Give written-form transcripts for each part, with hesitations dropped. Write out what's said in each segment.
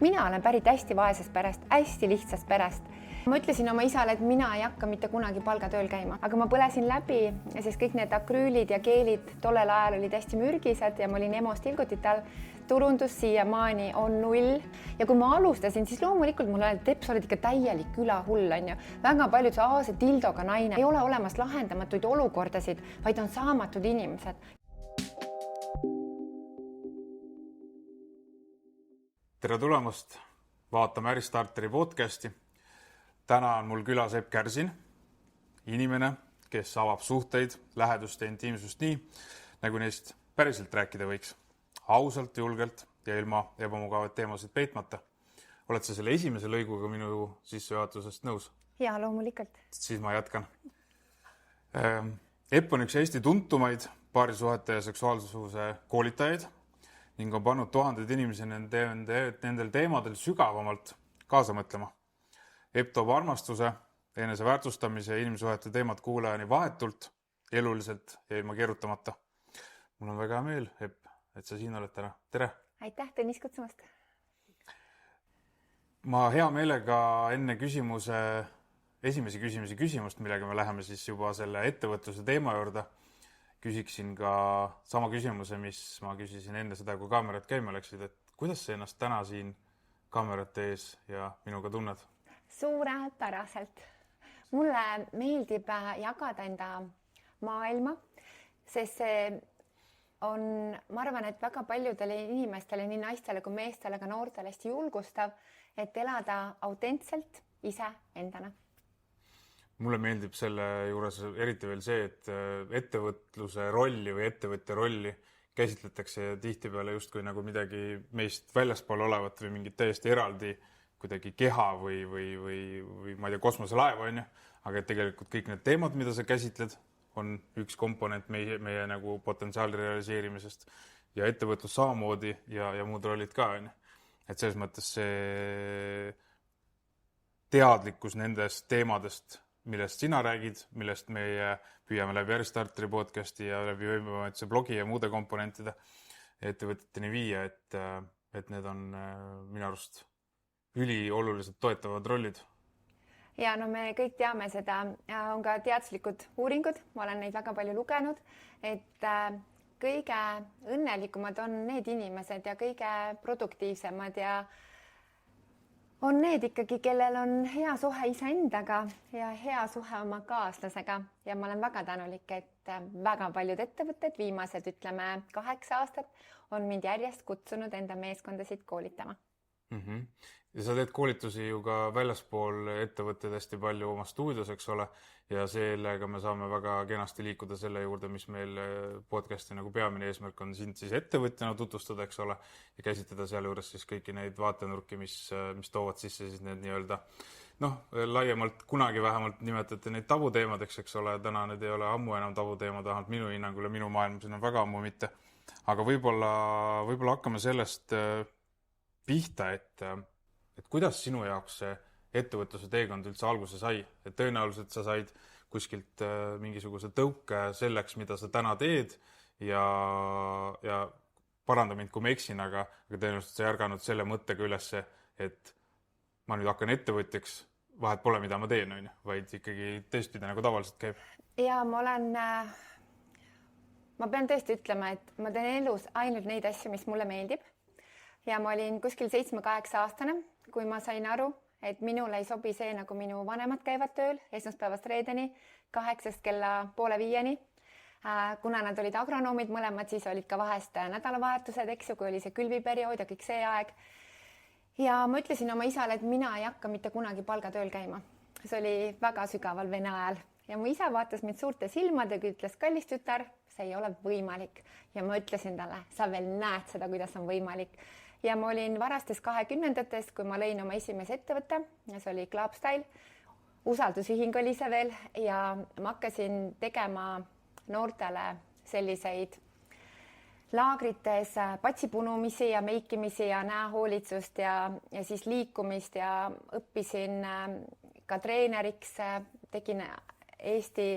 Mina olen pärit hästi vaesest perest, hästi lihtsast perest. Ma ütlesin oma isale, et mina ei hakka mitte kunagi palgatööl käima, aga ma põlesin läbi, sest kõik need akrüülid ja keelid tollel ajal olid hästi mürgised ja ma olin EMO-s tilgutitel. Turundus siiamaani on 0 ja kui ma alustasin, siis loomulikult mulle öeldi, et Tepp, sa oled ikka täielik külahull, on ju. Väga paljud see dildoga naine. Ei ole olemas lahendamatuid olukordasid, vaid on saamatud inimesed. Tere tulemast, vaatame Äristarteri podcasti. Täna on mul külas Epp Kärsin, inimene, kes avab suhteid, lähedust ja intiimsust nii, nagu neist päriselt rääkida võiks. Ausalt, julgelt ja ilma ebamugavaid teemasid peitmata. Oled sa selle esimese lõiguga minu sissejuhatusest nõus? Jaa, loomulikult. Siis ma jätkan. Epp on üks Eesti tuntumaid paarisuhete ja seksuaalsuse koolitajaid ning on pannud tuhanded inimesi nendel teemadel sügavamalt kaasa mõtlema. Epp toob armastuse, eneseväärtustamise ja inimsuhete teemad kuulajani vahetult, eluliselt ja ilma keerutamata. Mul on väga hea meel, Epp, et sa siin oled täna. Tere! Aitäh, Tõnis kutsumast! Ma hea meelega enne esimese küsimust, millega me läheme siis juba selle ettevõtluse teema juurde, küsiksin ka sama küsimuse, mis ma küsisin enne seda, kui kaamerad käima läksid, et kuidas sa ennast täna siin kaamerate ees ja minuga tunned? Suurepäraselt. Mulle meeldib jagada enda maailma, sest see on, ma arvan, et väga paljudele inimestele, nii naistele kui meestele, ka noortele hästi julgustav, et elada autentselt ise endana. Mulle meeldib selle juures eriti veel see, et ettevõtluse rolli või ettevõtja rolli käsitletakse tihtipeale justkui nagu midagi meist väljaspool olevat või mingit täiesti eraldi kuidagi keha või ma ei tea, kosmoselaeva on ju, aga tegelikult kõik need teemad, mida sa käsitled, on üks komponent meie nagu potentsiaali realiseerimisest ja ettevõtlus samamoodi ja muud rollid ka on ju. Et selles mõttes see teadlikkus nendest teemadest, millest sina räägid, millest meie püüame läbi Äristarteri podcasti ja läbi võimamatuse blogi ja muude komponentide ettevõteteni viia, et need on minu arust ülioluliselt toetavad rollid. Ja no me kõik teame seda, on ka teaduslikud uuringud, ma olen neid väga palju lugenud, et kõige õnnelikumad on need inimesed ja kõige produktiivsemad ja on need ikkagi, kellel on hea suhe iseendaga ja hea suhe oma kaaslasega ja ma olen väga tänulik, et väga paljud ettevõtted viimased, 8 aastat on mind järjest kutsunud enda meeskondasid koolitama. Ja sa teed koolitusi ju ka väljaspool ettevõtted hästi palju oma stuudios, eks ole, ja sellega me saame väga kenasti liikuda selle juurde, mis meil podcasti nagu peamine eesmärk on sind siis ettevõtjana tutvustada, eks ole, ja käsitleda seal juures siis kõiki neid vaatenurki, mis toovad sisse siis need nii-öelda, laiemalt kunagi vähemalt nimetati neid tabuteemadeks, eks ole, täna need ei ole ammu enam tabuteemad, vähemalt minu hinnangul ja minu maailmas on väga ammu mitte. Aga võib-olla hakkame sellest pihta, et kuidas sinu jaoks see ettevõtluse teekond üldse alguse sai, et tõenäoliselt sa said kuskilt mingisuguse tõuke selleks, mida sa täna teed ja paranda mind, kui ma eksin, aga tõenäoliselt sa ei ärganud selle mõttega ülesse, et ma nüüd hakkan ettevõtjaks, vahet pole, mida ma teen, vaid ikkagi teistpidi nagu tavaliselt käib. Ja ma pean tõesti ütlema, et ma teen elus ainult neid asju, mis mulle meeldib. Ja ma olin kuskil 7-8 aastane, kui ma sain aru, et minule ei sobi see, nagu minu vanemad käivad tööl esmaspäevast reedeni, 8 kella 4:30. Kuna nad olid agronoomid mõlemad, siis olid ka vahest nädalavahetused, eks ju, kui oli see külviperiood ja kõik see aeg. Ja ma ütlesin oma isale, et mina ei hakka mitte kunagi palgatööl käima. See oli väga sügaval vene ajal. Ja mu isa vaatas mind suurte silmadega, ütles, kallis tütar, see ei ole võimalik. Ja ma ütlesin talle, sa veel näed seda, kuidas on võimalik. Ja ma olin varastes 20-ndates, kui ma lõin oma esimese ettevõtte, ja see oli Clubstyle, usaldusühing oli see veel, ja ma hakkasin tegema noortele selliseid laagrites patsipunumisi ja meikimisi ja näohoolitsust ja siis liikumist ja õppisin ka treeneriks, tegin Eesti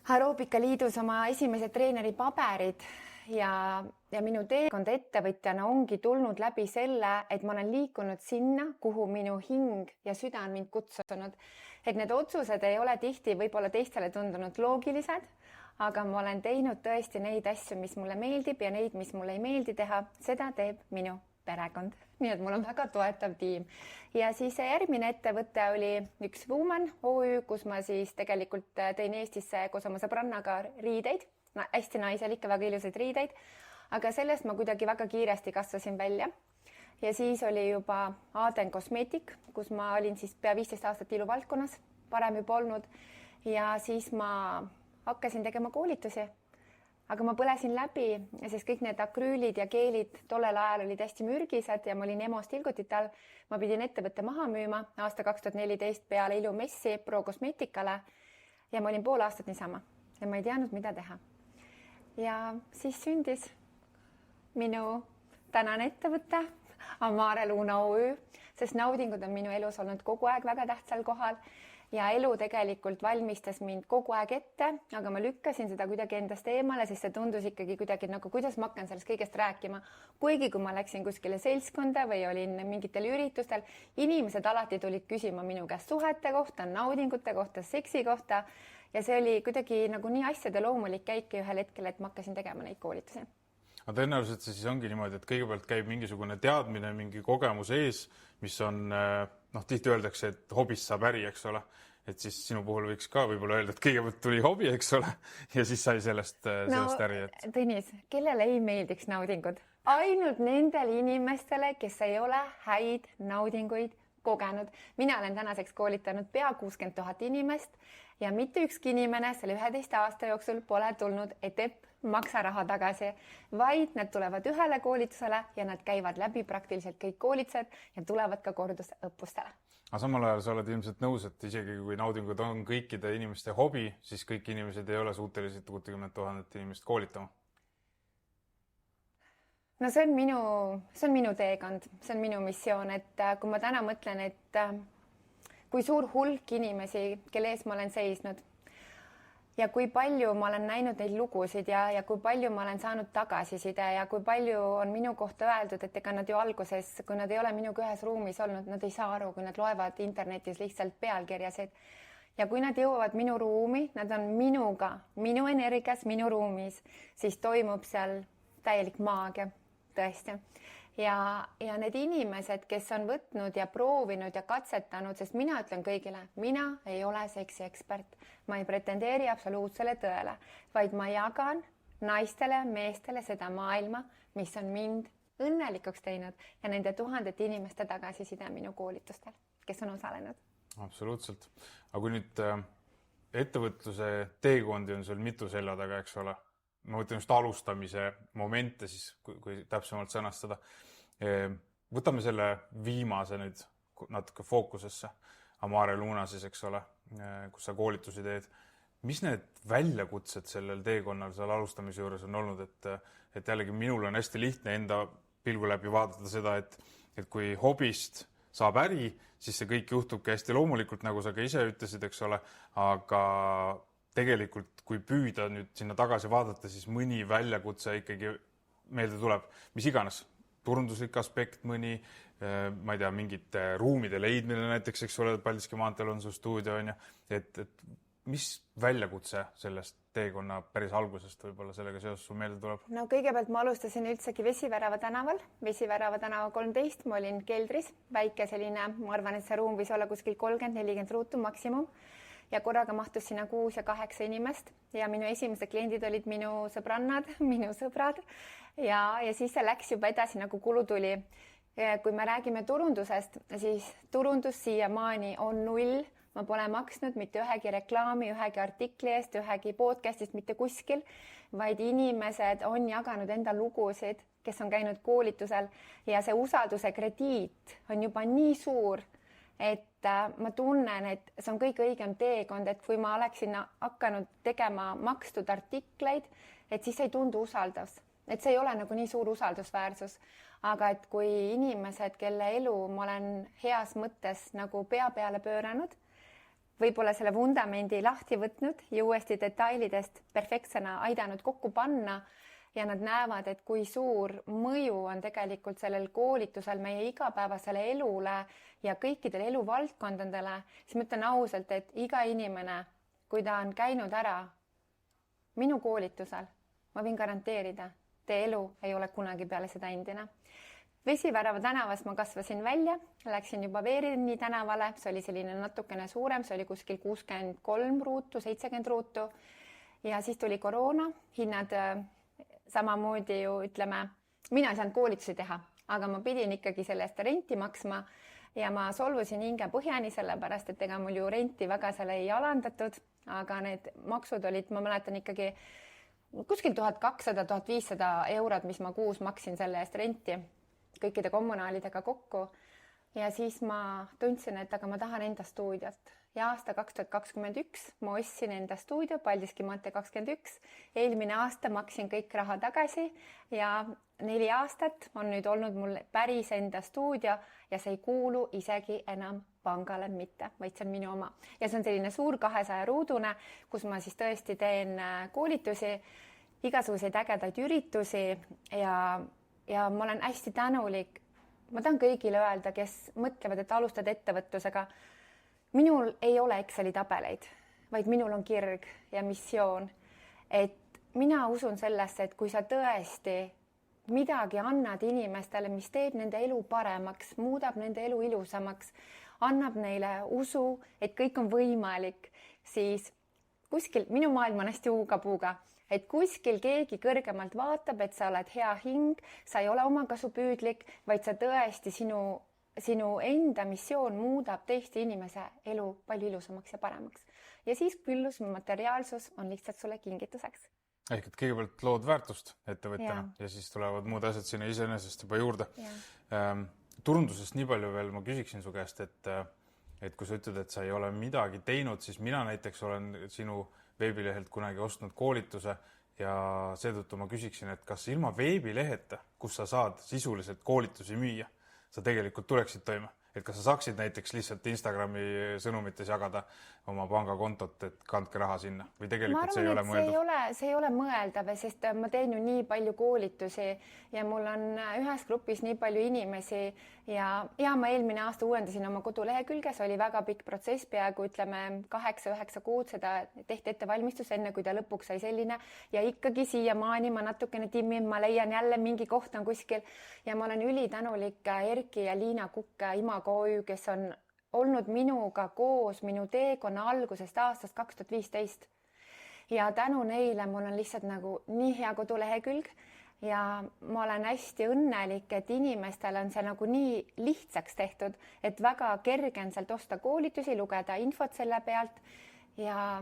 Aeroobika Liidus oma esimesed treeneripaberid ja ja minu teekond ettevõtjana ongi tulnud läbi selle, et ma olen liikunud sinna, kuhu minu hing ja süda on mind kutsunud. Et need otsused ei ole tihti võib-olla teistele tundunud loogilised, aga ma olen teinud tõesti neid asju, mis mulle meeldib ja neid, mis mulle ei meeldi teha, seda teeb minu perekond. Nii et mul on väga toetav tiim. Ja siis järgmine ettevõte oli Üks Woman OÜ, kus ma siis tegelikult tõin Eestisse koos oma sõbrannaga riideid, hästi naiselikke, väga ilusaid riideid, aga sellest ma kuidagi väga kiiresti kasvasin välja. Ja siis oli juba Aden Cosmetic, kus ma olin siis pea 15 aastat iluvaldkonnas, parem juba olnud. Ja siis ma hakkasin tegema koolitusi, aga ma põlesin läbi, sest kõik need akrüülid ja keelid tollel ajal olid hästi mürgised ja ma olin EMO tilgutite all. Ma pidin ettevõtte maha müüma aasta 2014 peale ilumessi Pro Cosmeticale ja ma olin pool aastat niisama ja ma ei teadnud, mida teha. Ja siis sündis minu tänane ettevõte Amare Luna OÜ, sest naudingud on minu elus olnud kogu aeg väga tähtsal kohal ja elu tegelikult valmistas mind kogu aeg ette, aga ma lükkasin seda kuidagi endast eemale, sest see tundus ikkagi kuidagi nagu, kuidas ma hakkan sellest kõigest rääkima. Kuigi kui ma läksin kuskile seltskonda või olin mingitel üritustel, inimesed alati tulid küsima minu käest suhete kohta, naudingute kohta, seksi kohta ja see oli kuidagi nagu nii asjade loomulik käik ühel hetkel, et ma hakkasin tegema neid koolitusi. Aga tõenäoliselt see siis ongi niimoodi, et kõigepealt käib mingisugune teadmine, mingi kogemus ees, mis on, tihti öeldakse, et hobist saab äri, eks ole. Et siis sinu puhul võiks ka võib-olla öelda, et kõigepealt tuli hobi, eks ole, ja siis sai sellest äri. Tõnis, kellele ei meeldiks naudingud? Ainult nendele inimestele, kes ei ole häid naudinguid kogenud. Mina olen tänaseks koolitanud pea 60 000 inimest ja mitte ükski inimene selle 11 aasta jooksul pole tulnud, et maksa raha tagasi, vaid nad tulevad ühele koolitusele ja nad käivad läbi praktiliselt kõik koolitused ja tulevad ka kordusõppustele. Aga samal ajal sa oled ilmselt nõus, et isegi kui naudingud on kõikide inimeste hobi, siis kõik inimesed ei ole suutelised 60 000 inimest koolitama. No see on minu teekond, see on minu missioon, et kui ma täna mõtlen, et kui suur hulk inimesi, kelle ees ma olen seisnud ja kui palju ma olen näinud neid lugusid ja kui palju ma olen saanud tagasiside ja kui palju on minu kohta öeldud, et ega nad ju alguses, kui nad ei ole minuga ühes ruumis olnud, nad ei saa aru, kui nad loevad internetis lihtsalt pealkirjasid. Ja kui nad jõuavad minu ruumi, nad on minuga, minu energias, minu ruumis, siis toimub seal täielik maagia, tõesti. Ja need inimesed, kes on võtnud ja proovinud ja katsetanud, sest mina ütlen kõigile, mina ei ole seksi ekspert. Ma ei pretendeeri absoluutsele tõele, vaid ma jagan naistele, meestele seda maailma, mis on mind õnnelikuks teinud ja nende tuhandete inimeste tagasiside minu koolitustel, kes on osalenud. Absoluutselt. Aga kui nüüd ettevõtluse teekondi on sul mitu selja taga, eks ole, ma mõtlen just alustamise momente siis, kui täpsemalt sõnastada. Võtame selle viimase nüüd natuke fookusesse, Amare Luna siis, eks ole, kus sa koolitusi teed. Mis need väljakutsed sellel teekonnal seal alustamise juures on olnud, et jällegi minul on hästi lihtne enda pilgu läbi vaadata seda, et kui hobist saab äri, siis see kõik juhtubki hästi loomulikult, nagu sa ka ise ütlesid, eks ole, aga tegelikult, kui püüda nüüd sinna tagasi vaadata, siis mõni väljakutse ikkagi meelde tuleb, mis iganes, turunduslik aspekt, mõni, ma ei tea, mingite ruumide leidmine näiteks, eks ole, Paldiski maanteel on su stuudio, on ju, et mis väljakutse sellest teekonna päris algusest võib-olla sellega seoses su meelde tuleb? No kõigepealt ma alustasin üldsegi Vesivärava tänaval, Vesivärava tänava 13, ma olin keldris, väike selline, ma arvan, et see ruum võis olla kuskil 30-40 ruutu maksimum ja korraga mahtus sinna 6 ja 8 inimest ja minu esimesed kliendid olid minu sõbrannad, minu sõbrad ja siis see läks juba edasi nagu kulu tuli. Kui me räägime turundusest, siis turundus siiamaani on 0. Ma pole maksnud mitte ühegi reklaami, ühegi artikli eest, ühegi podcastist mitte kuskil, vaid inimesed on jaganud enda lugusid, kes on käinud koolitusel ja see usalduse krediit on juba nii suur, et ma tunnen, et see on kõige õigem teekond, et kui ma oleksin hakanud tegema makstud artikleid, et siis ei tundu usaldus, et see ei ole nagu nii suur usaldusväärsus, aga et kui inimesed, kelle elu ma olen heas mõttes nagu pea peale pööranud, võib-olla selle vundamendi lahti võtnud ja uuesti detailidest perfektsena aidanud kokku panna ja nad näevad, et kui suur mõju on tegelikult sellel koolitusel meie igapäevasele elule ja kõikidele eluvaldkondadele, siis ma ütlen ausalt, et iga inimene, kui ta on käinud ära minu koolitusel, ma võin garanteerida, teie elu ei ole kunagi peale seda endine. Vesivärava tänavas ma kasvasin välja, läksin juba Veerini tänavale, see oli selline natukene suurem, see oli kuskil 63 ruutu, 70 ruutu ja siis tuli koroona, hinnad samamoodi ju ütleme, mina ei saanud koolitusi teha, aga ma pidin ikkagi selle eest renti maksma ja ma solvusin hinge põhjani, sellepärast et ega mul ju renti väga seal ei alandatud, aga need maksud olid, ma mäletan ikkagi kuskil 1200–1500 eurot, mis ma kuus maksin selle eest renti kõikide kommunaalidega kokku ja siis ma tundsin, et aga ma tahan enda stuudiot ja aasta 2021 ma ostsin enda stuudio Paldiski maantee 21. Eelmine aasta maksin kõik raha tagasi ja 4 aastat on nüüd olnud mul päris enda stuudio ja see ei kuulu isegi enam pangale mitte, vaid see on minu oma. Ja see on selline suur 200 ruudune, kus ma siis tõesti teen koolitusi, igasuguseid ägedaid üritusi ja ma olen hästi tänulik. Ma tahan kõigile öelda, kes mõtlevad, et alustad ettevõtlusega. Minul ei ole Exceli tabeleid, vaid minul on kirg ja missioon. Et mina usun sellesse, et kui sa tõesti midagi annad inimestele, mis teeb nende elu paremaks, muudab nende elu ilusamaks, annab neile usu, et kõik on võimalik, siis kuskil, minu maailm on hästi huuga-puuga, et kuskil keegi kõrgemalt vaatab, et sa oled hea hing, sa ei ole omakasupüüdlik, vaid sa tõesti sinu enda missioon muudab teiste inimese elu palju ilusamaks ja paremaks. Ja siis küllus materiaalsus on lihtsalt sulle kingituseks. Ehk et kõigepealt lood väärtust ettevõtjana ja siis tulevad muud asjad sinna iseenesest juba juurde. Turundusest nii palju veel ma küsiksin su käest, et kui sa ütled, et sa ei ole midagi teinud, siis mina näiteks olen sinu veebilehelt kunagi ostnud koolituse ja seetõttu ma küsiksin, et kas ilma veebileheta, kus sa saad sisuliselt koolitusi müüa, sa tegelikult tuleksid toime? Et kas sa saaksid näiteks lihtsalt Instagrami sõnumites jagada oma pangakontot, et kandke raha sinna või tegelikult see ei ole mõeldav? See ei ole mõeldav, sest ma teen ju nii palju koolitusi ja mul on ühes grupis nii palju inimesi ja ma eelmine aasta uuendasin oma kodulehekülge, see oli väga pikk protsess, peaaegu ütleme 8-9 kuud seda tehti ettevalmistus, enne kui ta lõpuks sai selline ja ikkagi siiamaani ma natukene timmin, ma leian jälle mingi koht on kuskil ja ma olen ülitänulik Erki ja Liina Kukk Imago, kes on olnud minuga koos minu teekonna algusest aastast 2015 ja tänu neile mul on lihtsalt nagu nii hea kodulehekülg ja ma olen hästi õnnelik, et inimestel on see nagu nii lihtsaks tehtud, et väga kerge on sealt osta koolitusi, lugeda infot selle pealt ja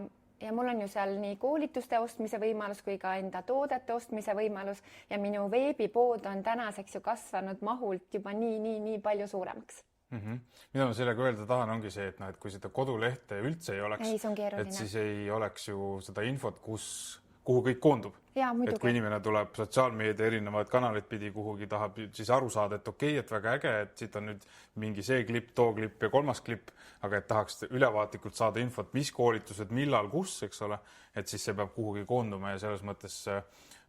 mul on ju seal nii koolituste ostmise võimalus kui ka enda toodete ostmise võimalus ja minu veebipood on tänaseks ju kasvanud mahult juba nii palju suuremaks. Mida ma sellega öelda tahan, ongi see, et kui seda kodulehte üldse ei oleks, et siis ei oleks ju seda infot, kuhu kõik koondub. Et kui inimene tuleb sotsiaalmeedia erinevaid kanaleid pidi kuhugi, tahab siis aru saada, et okei, et väga äge, et siit on nüüd mingi see klipp, too klipp ja 3. klipp, aga et tahaks ülevaatlikult saada infot, mis koolitused, millal, kus, eks ole, et siis see peab kuhugi koonduma ja selles mõttes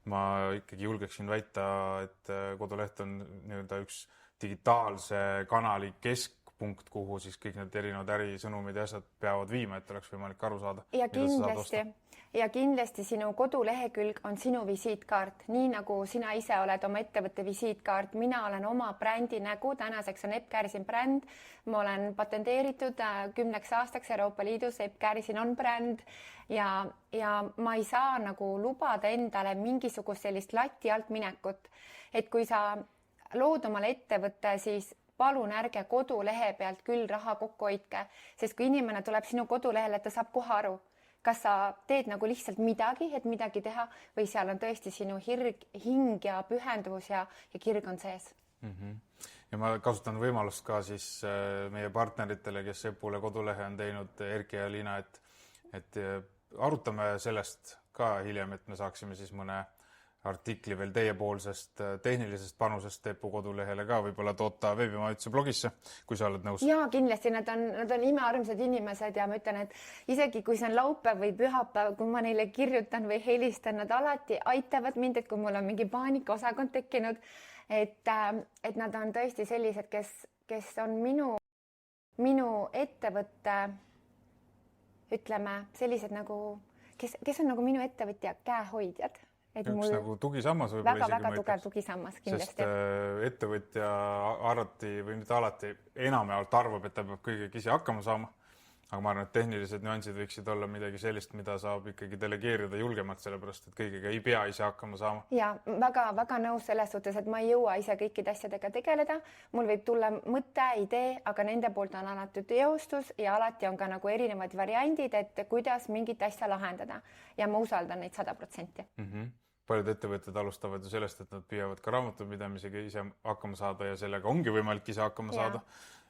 ma ikkagi julgeksin väita, et koduleht on nii-öelda üks digitaalse kanali keskpunkt, kuhu siis kõik need erinevad ärisõnumid ja asjad peavad viima, et oleks võimalik aru saada. Ja kindlasti sinu kodulehekülg on sinu visiitkaart, nii nagu sina ise oled oma ettevõtte visiitkaart. Mina olen oma brändi nägu, tänaseks on Epp Kärsin bränd. Ma olen patenteeritud 10 aastaks Euroopa Liidus, Epp Kärsin on bränd ja ma ei saa nagu lubada endale mingisugust sellist lati alt minekut, et kui sa lood omale ettevõtte, siis palun ärge kodulehe pealt küll raha kokku hoidke, sest kui inimene tuleb sinu kodulehele, ta saab kohe aru, kas sa teed nagu lihtsalt midagi, et midagi teha või seal on tõesti sinu hing ja pühenduvus ja kirg on sees. Ja ma kasutan võimalust ka siis meie partneritele, kes Epule kodulehe on teinud, Erki ja Liina, et arutame sellest ka hiljem, et me saaksime siis mõne artikli veel teiepoolsest tehnilisest panusest Teepu kodulehele ka, võib-olla toota veebimajutuse blogisse, kui sa oled nõus. Jaa, kindlasti nad on imearmsad inimesed ja ma ütlen, et isegi kui see on laupäev või pühapäev, kui ma neile kirjutan või helistan, nad alati aitavad mind, et kui mul on mingi paanikaosakond tekkinud, et nad on tõesti sellised, kes on minu ettevõtte, ütleme, sellised nagu, kes on nagu minu ettevõtja käehoidjad. Üks nagu tugisammas võib-olla väga tugev tugisammas kindlasti. Sest ettevõtja alati või mitte alati enamjaolt arvab, et ta peab kõigega ise hakkama saama. Aga ma arvan, et tehnilised nüansid võiksid olla midagi sellist, mida saab ikkagi delegeerida julgemalt, sellepärast, et kõigega ei pea ise hakkama saama. Ja väga nõus selles suhtes, et ma ei jõua ise kõikide asjadega tegeleda. Mul võib tulla mõte, idee, aga nende poolt on alati teostus ja alati on ka nagu erinevad variandid, et kuidas mingit asja lahendada. Ja ma usaldan neid 100%. Paljud ettevõtted alustavad ju sellest, et nad püüavad ka raamatupidamisega ise hakkama saada ja sellega ongi võimalik ise hakkama saada.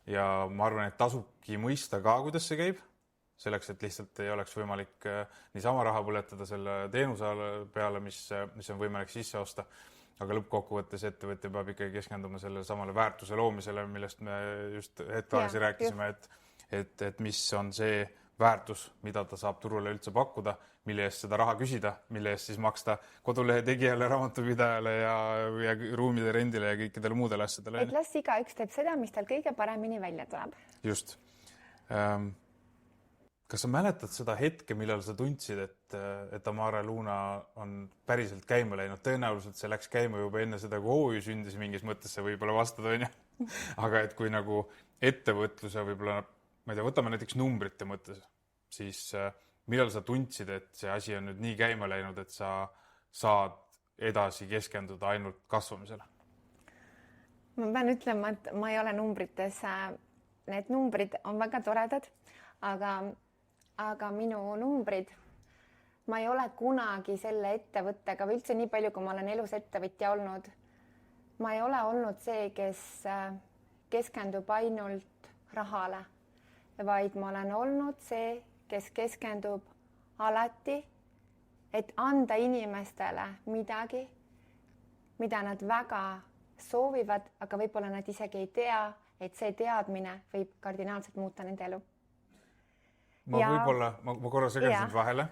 Ja ma arvan, et tasubki mõista ka, kuidas see käib. Selleks, et lihtsalt ei oleks võimalik niisama raha põletada selle teenuse peale, mis on võimalik sisse osta. Aga lõppkokkuvõttes ettevõtja peab ikkagi keskenduma selle samale väärtuse loomisele, millest me just hetk tagasi rääkisime, et mis on see väärtus, mida ta saab turule üldse pakkuda, mille eest seda raha küsida, mille eest siis maksta kodulehe tegijale, raamatupidajale ja ruumide rendile ja kõikidele muudele asjadele. Et las igaüks teeb seda, mis tal kõige paremini välja tuleb. Just. Kas sa mäletad seda hetke, millal sa tundsid, et Amara Luna on päriselt käima läinud? Tõenäoliselt see läks käima juba enne seda, kui OÜ sündis mingis mõttes, see võib-olla vastad, on ju. Aga et kui nagu ettevõtluse võib-olla, ma ei tea, võtame näiteks numbrite mõttes, siis millal sa tundsid, et see asi on nüüd nii käima läinud, et sa saad edasi keskenduda ainult kasvamisele? Ma pean ütlema, et ma ei ole numbrites. Need numbrid on väga toredad, aga minu numbrid, ma ei ole kunagi selle ettevõttega või üldse nii palju, kui ma olen elus ettevõtja olnud. Ma ei ole olnud see, kes keskendub ainult rahale, vaid ma olen olnud see, kes keskendub alati, et anda inimestele midagi, mida nad väga soovivad, aga võib-olla nad isegi ei tea, et see teadmine võib kardinaalselt muuta nende elu. Ma korra segan sind vahele.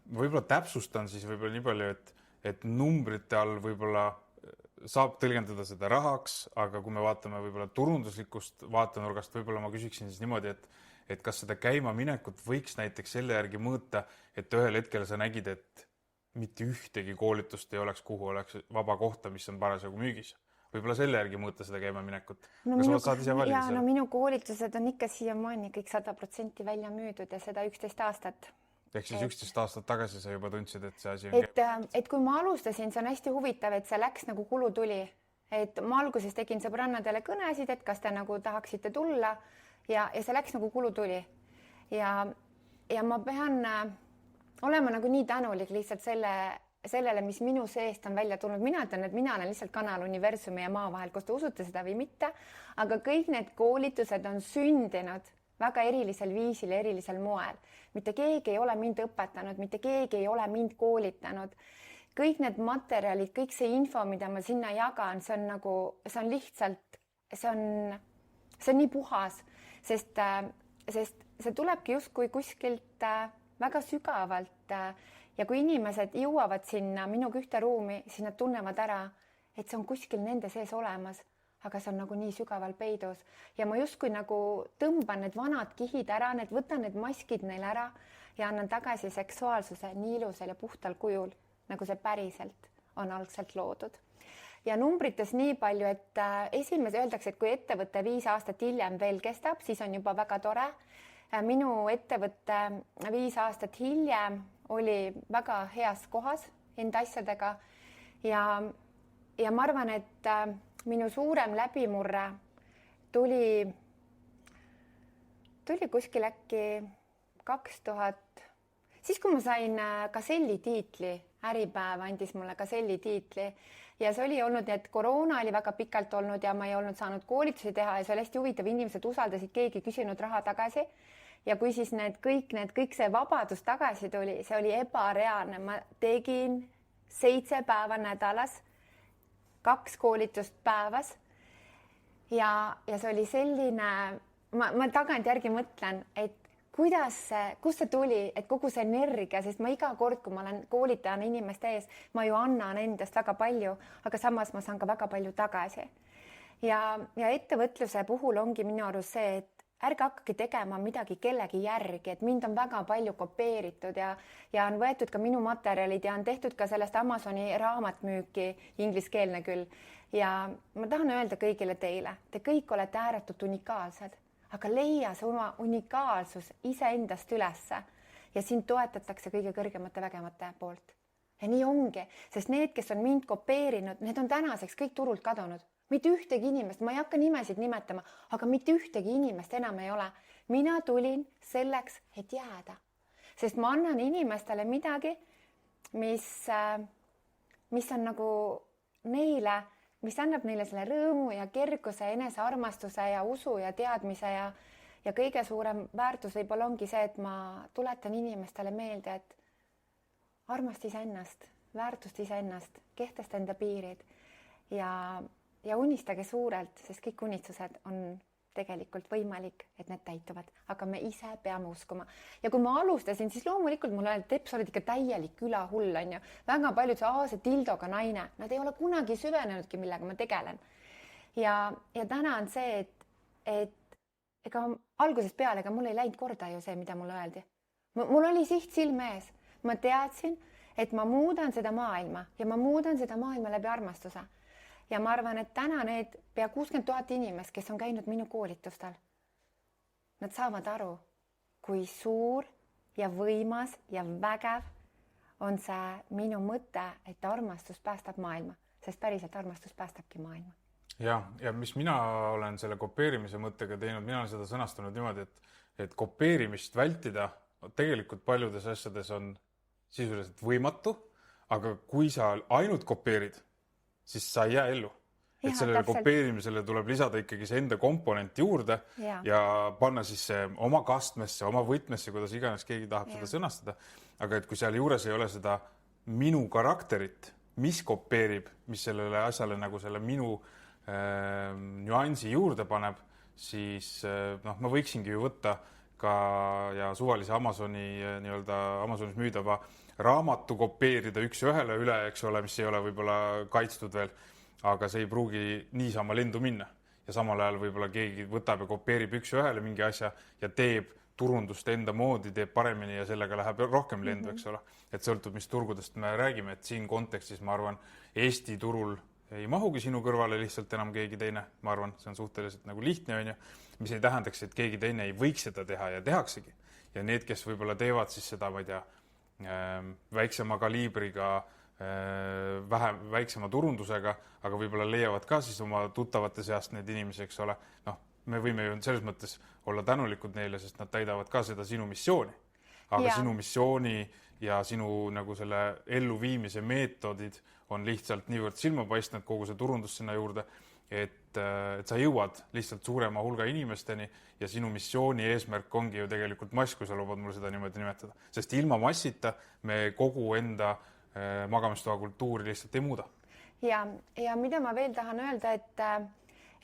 Võib-olla täpsustan siis võib-olla nii palju, et numbrite all võib-olla saab tõlgendada seda rahaks, aga kui me vaatame võib-olla turunduslikust vaatenurgast, võib-olla ma küsiksin siis niimoodi, et kas seda käima minekut võiks näiteks selle järgi mõõta, et ühel hetkel sa nägid, et mitte ühtegi koolitust ei oleks, kuhu oleks vaba kohta, mis on parasjagu müügis. Võib-olla selle järgi mõõta seda käima minekut. Kas saad ise valida selle? Minu koolitused on ikka siiamaani kõik 100% välja müüdud ja seda 11 aastat. Ehk siis 11 aastat tagasi sa juba tundsid, et see asi on et kui ma alustasin, see on hästi huvitav, et see läks nagu kulu tuli. Et ma alguses tegin sõbrannadele kõnesid, et kas te nagu tahaksite tulla ja see läks nagu kulu tuli. Ja ma pean olema nagu nii tänulik lihtsalt sellele, mis minu seest on välja tulnud. Mina ütlen, et mina olen lihtsalt kanal universumi ja maa vahel, kus te usute seda või mitte, aga kõik need koolitused on sündinud väga erilisel viisil ja erilisel moel. Mitte keegi ei ole mind õpetanud, mitte keegi ei ole mind koolitanud. Kõik need materjalid, kõik see info, mida ma sinna jagan, see on lihtsalt, see on nii puhas, sest see tulebki justkui kuskilt väga sügavalt ja kui inimesed jõuavad sinna minuga ühte ruumi, siis nad tunnevad ära, et see on kuskil nende sees olemas, aga see on nagu nii sügaval peidus ja ma justkui nagu tõmban need vanad kihid ära, võtan need maskid neil ära ja annan tagasi seksuaalsuse nii ilusal ja puhtal kujul, nagu see päriselt on algselt loodud. Ja numbrites nii palju, et öeldakse, et kui ettevõtte 5 aastat hiljem veel kestab, siis on juba väga tore. Minu ettevõtte 5 aastat hiljem oli väga heas kohas enda asjadega ja ma arvan, et minu suurem läbimurre tuli kuskil äkki 2000, siis kui ma sain Gazelli tiitli, Äripäev andis mulle Gazelli tiitli ja see oli olnud, et koroona oli väga pikalt olnud ja ma ei olnud saanud koolitusi teha ja see oli hästi huvitav, inimesed usaldasid, keegi küsinud raha tagasi ja kui siis kõik see vabadus tagasi tuli, see oli ebareaalne, ma tegin 7 päeva nädalas, 2 koolitust päevas. Ja see oli selline, ma tagantjärgi mõtlen, et kust see tuli, et kogu see energia, sest ma iga kord, kui ma olen koolitajana inimeste ees, ma ju annan endast väga palju, aga samas ma saan ka väga palju tagasi. Ja ettevõtluse puhul ongi minu arust see, et ärge hakake tegema midagi kellegi järgi, et mind on väga palju kopeeritud ja on võetud ka minu materjalid ja on tehtud ka sellest Amazoni raamatmüüki, ingliskeelne küll. Ja ma tahan öelda kõigile teile, te kõik olete ääretult unikaalsed, aga leia see oma unikaalsus iseendast ülesse ja sind toetatakse kõige kõrgemate vägemate poolt. Ja nii ongi, sest need, kes on mind kopeerinud, need on tänaseks kõik turult kadunud. Mitte ühtegi inimest, ma ei hakka nimesid nimetama, aga mitte ühtegi inimest enam ei ole. Mina tulin selleks, et jääda, sest ma annan inimestele midagi, mis on nagu neile, mis annab neile selle rõõmu ja kerguse, enesearmastuse ja usu ja teadmise ja kõige suurem väärtus võib-olla ongi see, et ma tuletan inimestele meelde, et armasta iseennast, väärtust iseennast, kehtesta enda piirid ja unistage suurelt, sest kõik unistused on tegelikult võimalik, et need täituvad, aga me ise peame uskuma. Ja kui ma alustasin, siis loomulikult mulle öeldi, et sa oled ikka täielik külahull, on ju. Väga paljud see dildoga naine, nad ei ole kunagi süvenenudki, millega ma tegelen. Ja täna on see, et ega algusest peale, ega mul ei läinud korda ju see, mida mulle öeldi. Mul oli siht silme ees. Ma teadsin, et ma muudan seda maailma ja ma muudan seda maailma läbi armastuse. Ja ma arvan, et täna need pea 60 000 inimest, kes on käinud minu koolitustel, nad saavad aru, kui suur ja võimas ja vägev on see minu mõte, et armastus päästab maailma, sest päriselt armastus päästabki maailma. Ja mis mina olen selle kopeerimise mõttega teinud, mina olen seda sõnastanud niimoodi, et kopeerimist vältida tegelikult paljudes asjades on sisuliselt võimatu, aga kui sa ainult kopeerid, siis sa ei jää ellu. Et sellele kopeerimisele tuleb lisada ikkagi see enda komponent juurde ja panna siis see oma kastmesse, oma võtmesse, kuidas iganes keegi tahab seda sõnastada. Aga et kui seal juures ei ole seda minu karakterit, mis kopeerib, mis sellele asjale nagu selle minu nüansi juurde paneb, siis ma võiksingi ju võtta ka ja suvalise Amazonis müüdava raamatu kopeerida üks ühele üle, eks ole, mis ei ole võib-olla kaitstud veel, aga see ei pruugi niisama lendu minna. Ja samal ajal võib-olla keegi võtab ja kopeerib üks ühele mingi asja ja teeb turundust enda moodi, teeb paremini ja sellega läheb rohkem lendu, eks ole. Et sõltub, mis turgudest me räägime, et siin kontekstis ma arvan, Eesti turul ei mahugi sinu kõrvale lihtsalt enam keegi teine. Ma arvan, see on suhteliselt nagu lihtne, on ju, mis ei tähendaks, et keegi teine ei võiks seda teha ja tehaksegi. Ja need, kes võib-olla teevad siis seda, ma ei tea, väiksema kaliibriga, väiksema turundusega, aga võib-olla leiavad ka siis oma tuttavate seast need inimesi, eks ole. Me võime ju selles mõttes olla tänulikud neile, sest nad täidavad ka seda sinu missiooni. Aga sinu missiooni ja sinu nagu selle elluviimise meetodid on lihtsalt niivõrd silma paistnud kogu see turundus sinna juurde, et sa jõuad lihtsalt suurema hulga inimesteni ja sinu missiooni eesmärk ongi ju tegelikult mass, kui sa lubad mulle seda niimoodi nimetada. Sest ilma massita me kogu enda magamistoa kultuuri lihtsalt ei muuda. Ja mida ma veel tahan öelda,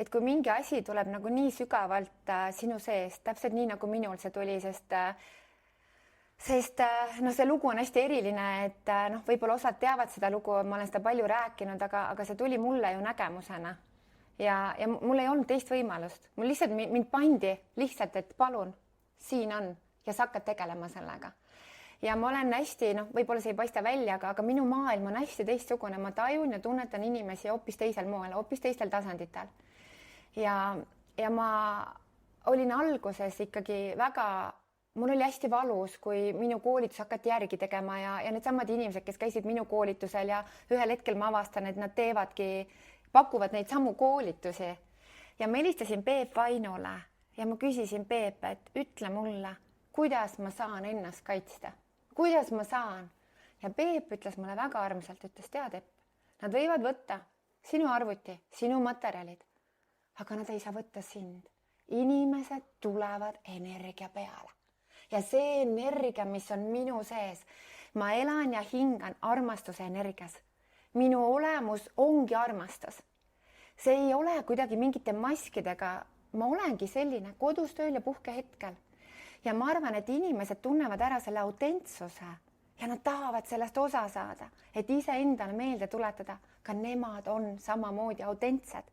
et kui mingi asi tuleb nagu nii sügavalt sinu seest, täpselt nii nagu minul see tuli, sest see lugu on hästi eriline, et võib-olla osad teavad seda lugu, ma olen seda palju rääkinud, aga see tuli mulle ju nägemusena. Ja mul ei olnud teist võimalust. Mul lihtsalt mind pandi lihtsalt, et palun, siin on ja sa hakkad tegelema sellega. Ja ma olen hästi, võib-olla see ei paista välja, aga minu maailm on hästi teistsugune. Ma tajun ja tunnetan inimesi hoopis teisel moel, hoopis teistel tasanditel. Ja ma olin alguses ikkagi väga, mul oli hästi valus, kui minu koolitus hakati järgi tegema ja need samad inimesed, kes käisid minu koolitusel ja ühel hetkel ma avastan, et nad pakuvad neid samu koolitusi. Ja ma helistasin Peep Vainule ja ma küsisin Peep, et ütle mulle, kuidas ma saan ennast kaitsta. Kuidas ma saan? Ja Peep ütles mulle väga armsalt, ütles, tead, nad võivad võtta sinu arvuti, sinu materjalid, aga nad ei saa võtta sind. Inimesed tulevad energia peale. Ja see energia, mis on minu sees, ma elan ja hingan armastuse energias. Minu olemus ongi armastus. See ei ole kuidagi mingite maskidega. Ma olengi selline kodus tööl ja puhkehetkel. Ja ma arvan, et inimesed tunnevad ära selle autentsuse ja nad tahavad sellest osa saada, et ise endale meelde tuletada, ka nemad on samamoodi autentsed.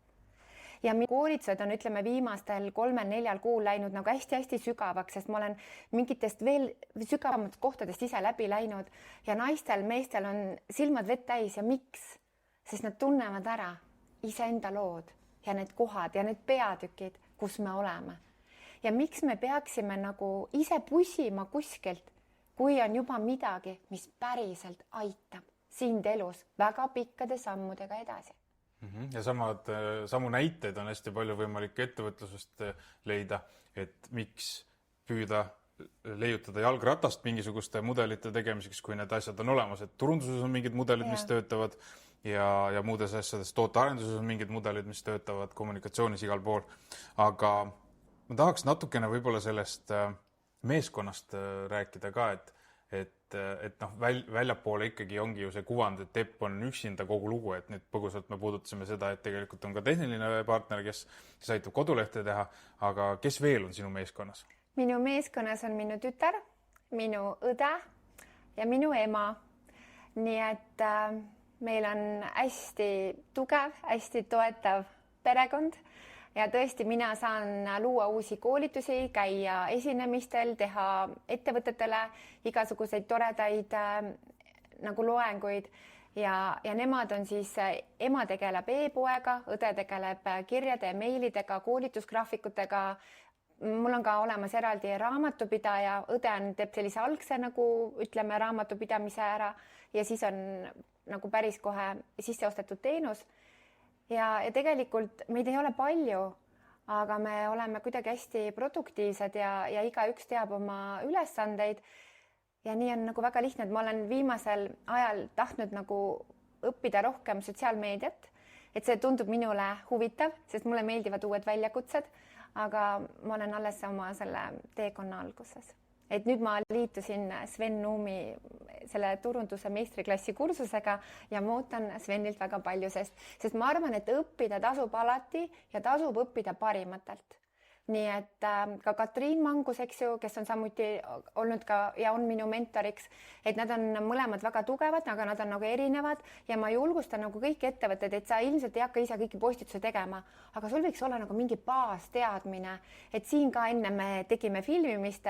Ja koolitused on, ütleme, viimastel 3-4 kuul läinud nagu hästi-hästi sügavaks, sest ma olen mingitest veel sügavamatest kohtadest ise läbi läinud ja naistel, meestel on silmad vett täis ja miks? Sest nad tunnevad ära iseenda lood ja need kohad ja need peatükid, kus me oleme. Ja miks me peaksime nagu ise pusima kuskilt, kui on juba midagi, mis päriselt aitab sind elus väga pikkade sammudega edasi. Ja samu näiteid on hästi palju võimalik ettevõtlusest leida, et miks püüda leiutada jalgratast mingisuguste mudelite tegemiseks, kui need asjad on olemas, et turunduses on mingid mudelid, mis töötavad ja muudes asjades, tootearenduses on mingid mudelid, mis töötavad kommunikatsioonis igal pool. Aga ma tahaks natukene võib-olla sellest meeskonnast rääkida ka, et noh, väljapoole ikkagi ongi ju see kuvand, et Tepp on üksinda kogu lugu, et nüüd põgusalt me puudutasime seda, et tegelikult on ka tehniline partner, kes aitab kodulehte teha, aga kes veel on sinu meeskonnas? Minu meeskonnas on minu tütar, minu õde ja minu ema. Nii et meil on hästi tugev, hästi toetav perekond. Ja tõesti, mina saan luua uusi koolitusi, käia esinemistel, teha ettevõtetele igasuguseid toredaid nagu loenguid ja nemad on siis, ema tegeleb e-poega, õde tegeleb kirjade ja meilidega, koolitusgraafikutega. Mul on ka olemas eraldi raamatupidaja, õde teeb sellise algse nagu ütleme raamatupidamise ära ja siis on nagu päris kohe sisse ostetud teenus. Ja tegelikult meid ei ole palju, aga me oleme kuidagi hästi produktiivsed ja igaüks teab oma ülesandeid. Ja nii on nagu väga lihtne, et ma olen viimasel ajal tahtnud nagu õppida rohkem sotsiaalmeediat, et see tundub minule huvitav, sest mulle meeldivad uued väljakutsed, aga ma olen alles oma selle teekonna alguses. Et nüüd ma liitusin Sven Nuumi selle turunduse meistriklassi kursusega ja ma ootan Svenilt väga palju, sest ma arvan, et õppida tasub alati ja tasub õppida parimatelt. Nii et ka Katriin Mangus, eks ju, kes on samuti olnud ka ja on minu mentoriks, et nad on mõlemad väga tugevad, aga nad on nagu erinevad ja ma julgustan nagu kõik ettevõtted, et sa ilmselt ei hakka ise kõiki postituse tegema, aga sul võiks olla nagu mingi baasteadmine, et siin ka enne me tegime filmimist,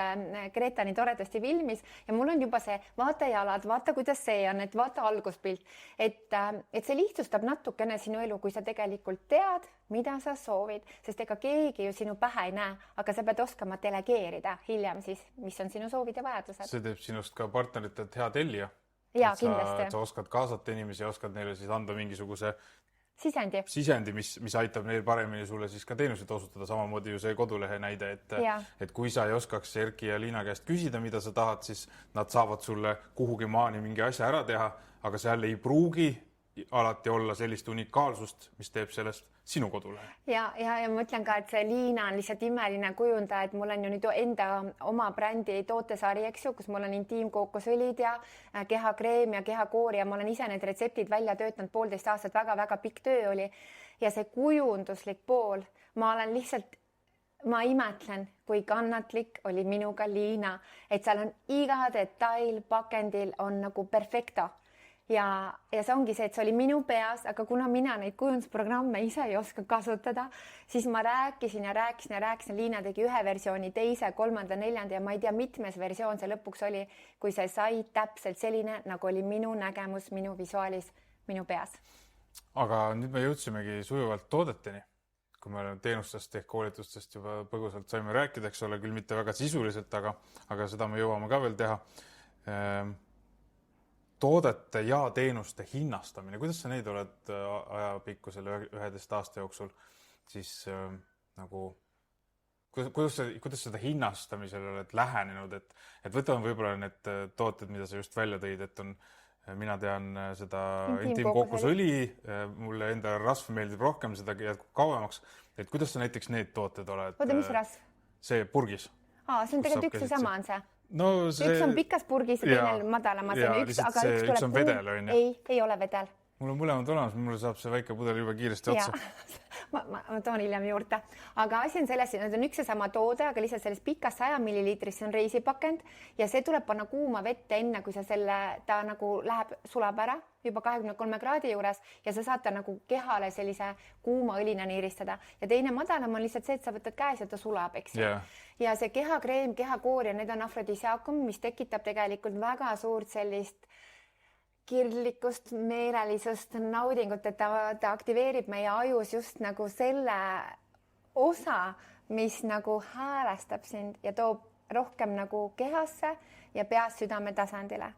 Greta nii toredasti filmis ja mul on juba see vaata jalad, vaata kuidas see on, et vaata alguspilt, et see lihtsustab natukene sinu elu, kui sa tegelikult tead, mida sa soovid, sest ega keegi ju sinu pähe ei näe, aga sa pead oskama delegeerida hiljem siis, mis on sinu soovid ja vajadused. See teeb sinust ka partneritelt hea tellija. Ja, kindlasti. Sa oskad kaasata inimesi ja oskad neile siis anda mingisuguse sisendi, mis aitab neil paremini sulle siis ka teenuseid osutada. Samamoodi ju see kodulehe näide, et kui sa ei oskaks Erki ja Liina käest küsida, mida sa tahad, siis nad saavad sulle kuhugi maani mingi asja ära teha, aga seal ei pruugi alati olla sellist unikaalsust, mis teeb sellest sinu kodulehe. Ja ma ütlen ka, et see Liina on lihtsalt imeline kujundaja, et mul on ju nüüd enda oma brändi tootesari, eks ju, kus mul on intiimkookosõlid ja kehakreem ja kehakoori ja ma olen ise need retseptid välja töötanud 1,5 aastat, väga-väga pikk töö oli. Ja see kujunduslik pool, ma imetlen, kui kannatlik oli minuga Liina, et seal on iga detail pakendil on nagu perfecto. Ja see ongi see, et see oli minu peas, aga kuna mina neid kujundusprogramme ise ei oska kasutada, siis ma rääkisin. Liina tegi ühe versiooni, teise, 3., 4. ja ma ei tea, mitmes versioon see lõpuks oli, kui see sai täpselt selline, nagu oli minu nägemus, minu visuaalis, minu peas. Aga nüüd me jõudsimegi sujuvalt toodeteni, kui me teenustest ehk koolitustest juba põgusalt saime rääkida, eks ole, küll mitte väga sisuliselt, aga seda me jõuame ka veel teha. Toodete ja teenuste hinnastamine, kuidas sa neid oled ajapikkusele 11 aasta jooksul siis nagu, kuidas seda hinnastamisele oled lähenenud, et võtame võib-olla need tooted, mida sa just välja tõid, et on, mina tean seda intiimkookosõli, mulle enda rasv meeldib rohkem, seda jätkub kauemaks, et kuidas sa näiteks need tooted oled? Oota, mis rasv? See purgis. See on tegelikult üks ja sama on see. no see... Üks on pikas purgis ja teine madalamas. Üks on vedel, on ju? Ei ole vedel. Mul on mõlemad olemas, mulle saab see väike pudel juba kiiresti otsa. ma toon hiljem juurde. Aga asi on selles, et on üks ja sama toode, aga lihtsalt selles pikas 100 milliliitris on reisipakend ja see tuleb panna kuuma vette enne, kui ta nagu läheb, sulab ära juba 23 kraadi juures ja sa saad ta nagu kehale sellise kuuma õlina niiristada. Ja teine madalam on lihtsalt see, et sa võtad käes ja ta sulab, eks ju. Ja see kehakreem, kehakoor ja need on afrodisiaakum, mis tekitab tegelikult väga suurt sellist kirglikust, meelelisust, naudingut, et ta aktiveerib meie ajus just nagu selle osa, mis nagu häälestab sind ja toob rohkem nagu kehasse ja peast südame tasandile.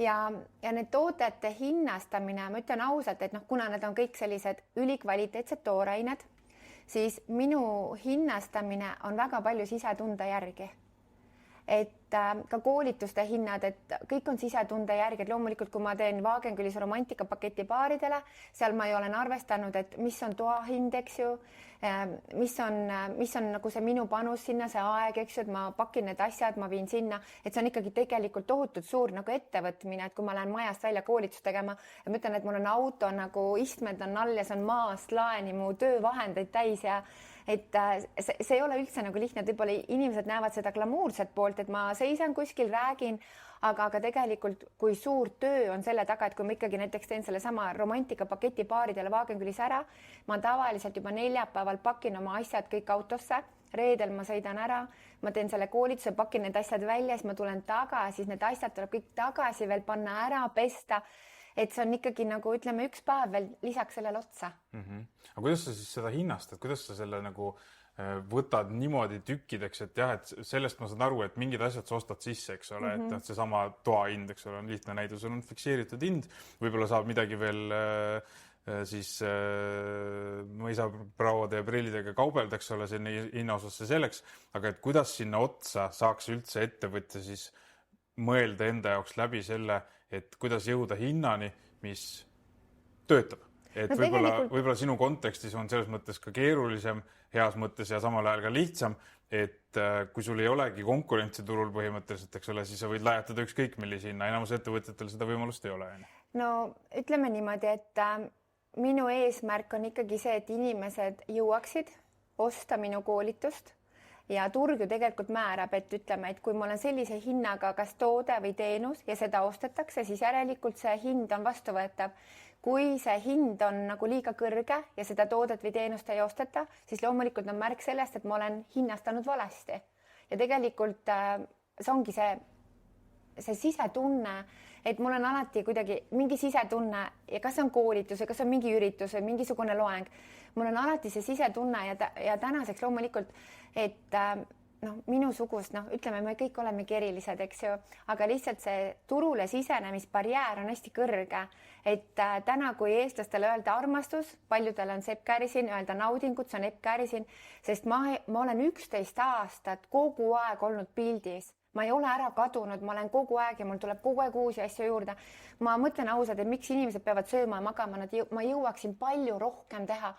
Ja need toodete hinnastamine, ma ütlen ausalt, et kuna need on kõik sellised ülikvaliteetsed toorained, siis minu hinnastamine on väga palju sisetunde järgi. Et ka koolituste hinnad, et kõik on sisetunde järgi, et loomulikult, kui ma teen Wagenkülis romantikapaketi paaridele, seal ma ei olen arvestanud, et mis on toahind, eks ju, mis on nagu see minu panus sinna, see aeg, eks ju, et ma pakin need asjad, ma viin sinna, et see on ikkagi tegelikult tohutult suur nagu ettevõtmine, et kui ma lähen majast välja koolitust tegema ja ma ütlen, et mul on auto nagu istmed on all ja see on maast laeni mu töövahendeid täis ja et see ei ole üldse nagu lihtne, et võib-olla inimesed näevad seda glamuurset poolt, et ma seisan kuskil, räägin, aga tegelikult kui suur töö on selle taga, et kui ma ikkagi näiteks teen selle sama romantikapaketi paaridele Wagenkülis ära, ma tavaliselt juba neljapäeval pakin oma asjad kõik autosse, reedel ma sõidan ära, ma teen selle koolituse, pakin need asjad välja, siis ma tulen tagasi, siis need asjad tuleb kõik tagasi veel panna ära, pesta. Et see on ikkagi nagu, ütleme, üks päev veel lisaks sellele otsa. Aga kuidas sa siis seda hinnastad? Kuidas sa selle nagu võtad niimoodi tükkideks, et jah, et sellest ma saan aru, et mingid asjad sa ostad sisse, eks ole, et see sama toa hind, eks ole, on lihtne näide, sul on fikseeritud hind, võib-olla saab midagi veel siis mõisa prauade ja prillidega kaubelda, eks ole, sinna hinna osasse selleks, aga et kuidas sinna otsa saaks üldse ettevõtja siis mõelda enda jaoks läbi selle, et kuidas jõuda hinnani, mis töötab. Et võib-olla sinu kontekstis on selles mõttes ka keerulisem, heas mõttes ja samal ajal ka lihtsam, et kui sul ei olegi konkurentsi turul põhimõtteliselt, eks ole, siis sa võid lajatada ükskõik millise hinna. Enamus ettevõtjatel seda võimalust ei ole. No ütleme niimoodi, et minu eesmärk on ikkagi see, et inimesed jõuaksid osta minu koolitust ja turg ju tegelikult määrab, et ütleme, et kui mul on sellise hinnaga kas toode või teenus ja seda ostetakse, siis järelikult see hind on vastuvõetav. Kui see hind on nagu liiga kõrge ja seda toodet või teenust ei osteta, siis loomulikult on märk sellest, et ma olen hinnastanud valesti. Ja tegelikult see ongi see sisetunne, et mul on alati kuidagi mingi sisetunne ja kas on koolitus ja kas on mingi üritus või mingisugune loeng. Mul on alati see sisetunne ja tänaseks loomulikult, et minusugust, ütleme, me kõik oleme erilised, eks ju, aga lihtsalt see turule sisenemisbarjäär on hästi kõrge, et täna, kui eestlastele öelda armastus, paljudel on Sepp Kärisin, öelda naudingut, see on Epp Kärisin, sest ma olen 11 aastat kogu aeg olnud pildis. Ma ei ole ära kadunud, ma olen kogu aeg ja mul tuleb kogu aeg uusi asju juurde. Ma mõtlen ausalt, et miks inimesed peavad sööma ja magama, ma jõuaksin palju rohkem teha.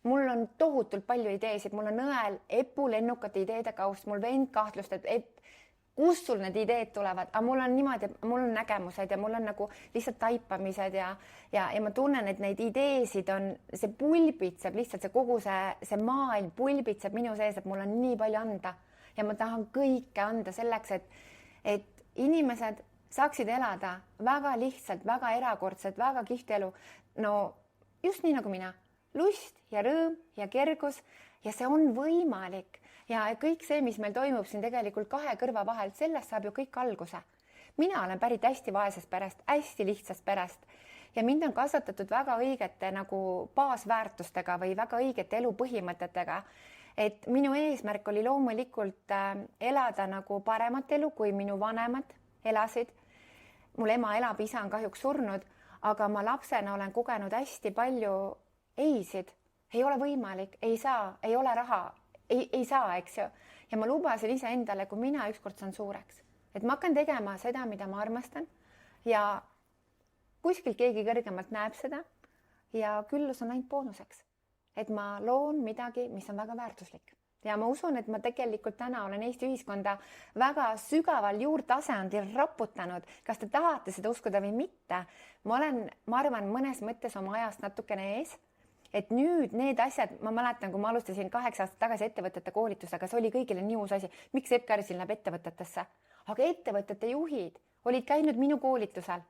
Mul on tohutult palju ideesid, mul on õel Epu lennukate ideede kaust, mul vend kahtlust, et kust sul need ideed tulevad, aga mul on niimoodi, mul on nägemused ja mul on nagu lihtsalt taipamised ja ma tunnen, et neid ideesid on, see pulbitseb lihtsalt, see kogu see maailm pulbitseb minu sees, et mul on nii palju anda. Ja ma tahan kõike anda selleks, et inimesed saaksid elada väga lihtsalt, väga erakordselt, väga kihvt elu. No just nii nagu mina. Lust ja rõõm ja kergus ja see on võimalik. Ja kõik see, mis meil toimub siin tegelikult kahe kõrva vahel, sellest saab ju kõik alguse. Mina olen pärit hästi vaesest perest, hästi lihtsast perest ja mind on kasvatatud väga õigete nagu baasväärtustega või väga õigete elupõhimõtetega. Et minu eesmärk oli loomulikult elada nagu paremat elu, kui minu vanemad elasid. Mul ema elab, isa on kahjuks surnud, aga ma lapsena olen kogenud hästi palju eisid. Ei ole võimalik, ei saa, ei ole raha, ei saa, eks ju. Ja ma lubasin ise endale, kui mina ükskord saan suureks. Et ma hakkan tegema seda, mida ma armastan ja kuskil keegi kõrgemalt näeb seda ja küllus on ainult boonuseks. Et ma loon midagi, mis on väga väärtuslik. ja ma usun, et ma tegelikult täna olen Eesti ühiskonda väga sügaval juurtasandil raputanud. Kas te tahate seda uskuda või mitte? Ma arvan, mõnes mõttes oma ajast natukene ees, et nüüd need asjad, ma mäletan, kui ma alustasin 8 aastat tagasi ettevõtete koolitusega, see oli kõigile nii uus asi. Miks Epp Kärsil läheb ettevõtetesse? Aga ettevõtete juhid olid käinud minu koolitusel,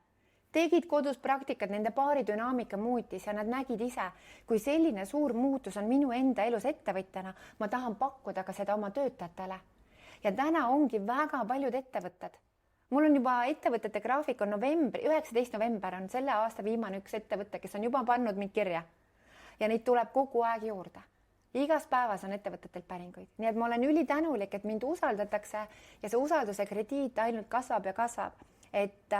tegid kodus praktikat, nende paari dünaamika muutis ja nad nägid ise, kui selline suur muutus on minu enda elus ettevõtjana, ma tahan pakkuda ka seda oma töötajatele. Ja täna ongi väga paljud ettevõtted. Mul on juba ettevõtete graafik on 19. november on selle aasta viimane üks ettevõte, kes on juba pannud mind kirja. Ja neid tuleb kogu aeg juurde. Igas päevas on ettevõtetelt päringuid. Nii et ma olen ülitänulik, et mind usaldatakse ja see usalduse krediit ainult kasvab ja kasvab. Et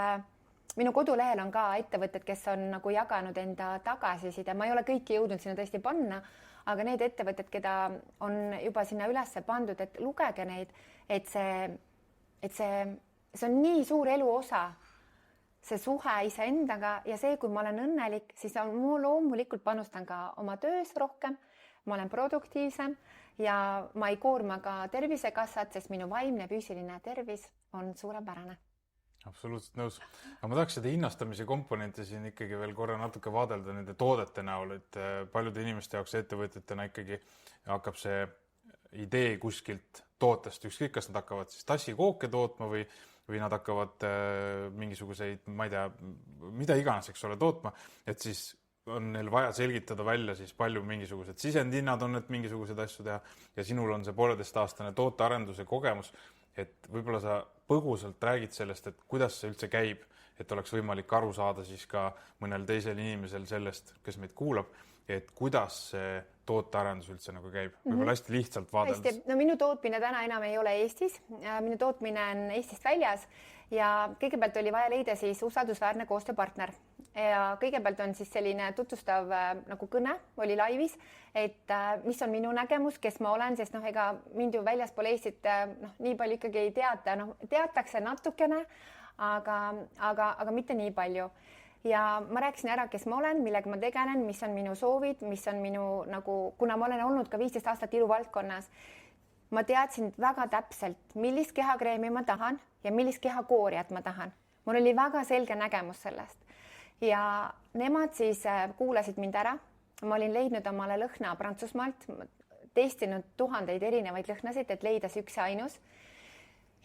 minu kodulehel on ka ettevõtted, kes on nagu jaganud enda tagasiside. Ma ei ole kõiki jõudnud sinna tõesti panna, aga need ettevõtted, keda on juba sinna ülesse pandud, et lugege neid, et see on nii suur elu osa, see suhe iseendaga ja see, kui ma olen õnnelik, siis ma loomulikult panustan ka oma töös rohkem, ma olen produktiivsem ja ma ei koorma ka tervisekassat, sest minu vaimne füüsiline tervis on suurepärane. Absoluutselt nõus. Aga ma tahaks seda hinnastamise komponenti siin ikkagi veel korra natuke vaadelda nende toodete näol, et paljude inimeste jaoks ettevõtjatena ikkagi hakkab see idee kuskilt tootest, ükskõik kas nad hakkavad siis tassikooke tootma või nad hakkavad mingisuguseid, ma ei tea, mida iganes, eks ole, tootma, et siis on neil vaja selgitada välja siis palju mingisugused sisendhinnad on, et mingisuguseid asju teha ja sinul on see 1,5-aastane tootearenduse kogemus, et võib-olla sa põgusalt räägid sellest, et kuidas see üldse käib, et oleks võimalik aru saada siis ka mõnel teisel inimesel sellest, kes meid kuulab, et kuidas see tootearendus üldse nagu käib. Võib-olla hästi lihtsalt vaadeldes. No minu tootmine täna enam ei ole Eestis. Minu tootmine on Eestist väljas ja kõigepealt oli vaja leida siis usaldusväärne koostööpartner. Ja kõigepealt on siis selline tutvustav nagu kõne oli laivis, et mis on minu nägemus, kes ma olen, sest ega mind ju väljaspool Eestit nii palju ikkagi ei teata. Teatakse natukene, aga mitte nii palju. Ja ma rääkisin ära, kes ma olen, millega ma tegelen, mis on minu soovid, mis on minu kuna ma olen olnud ka 15 aastat iluvaldkonnas, ma teadsin väga täpselt, millist kehakreemi ma tahan ja millist kehakooriat ma tahan. Mul oli väga selge nägemus sellest. Ja nemad siis kuulasid mind ära. Ma olin leidnud omale lõhna Prantsusmaalt, testinud 1000 erinevaid lõhnasid, et leida see üks ja ainus.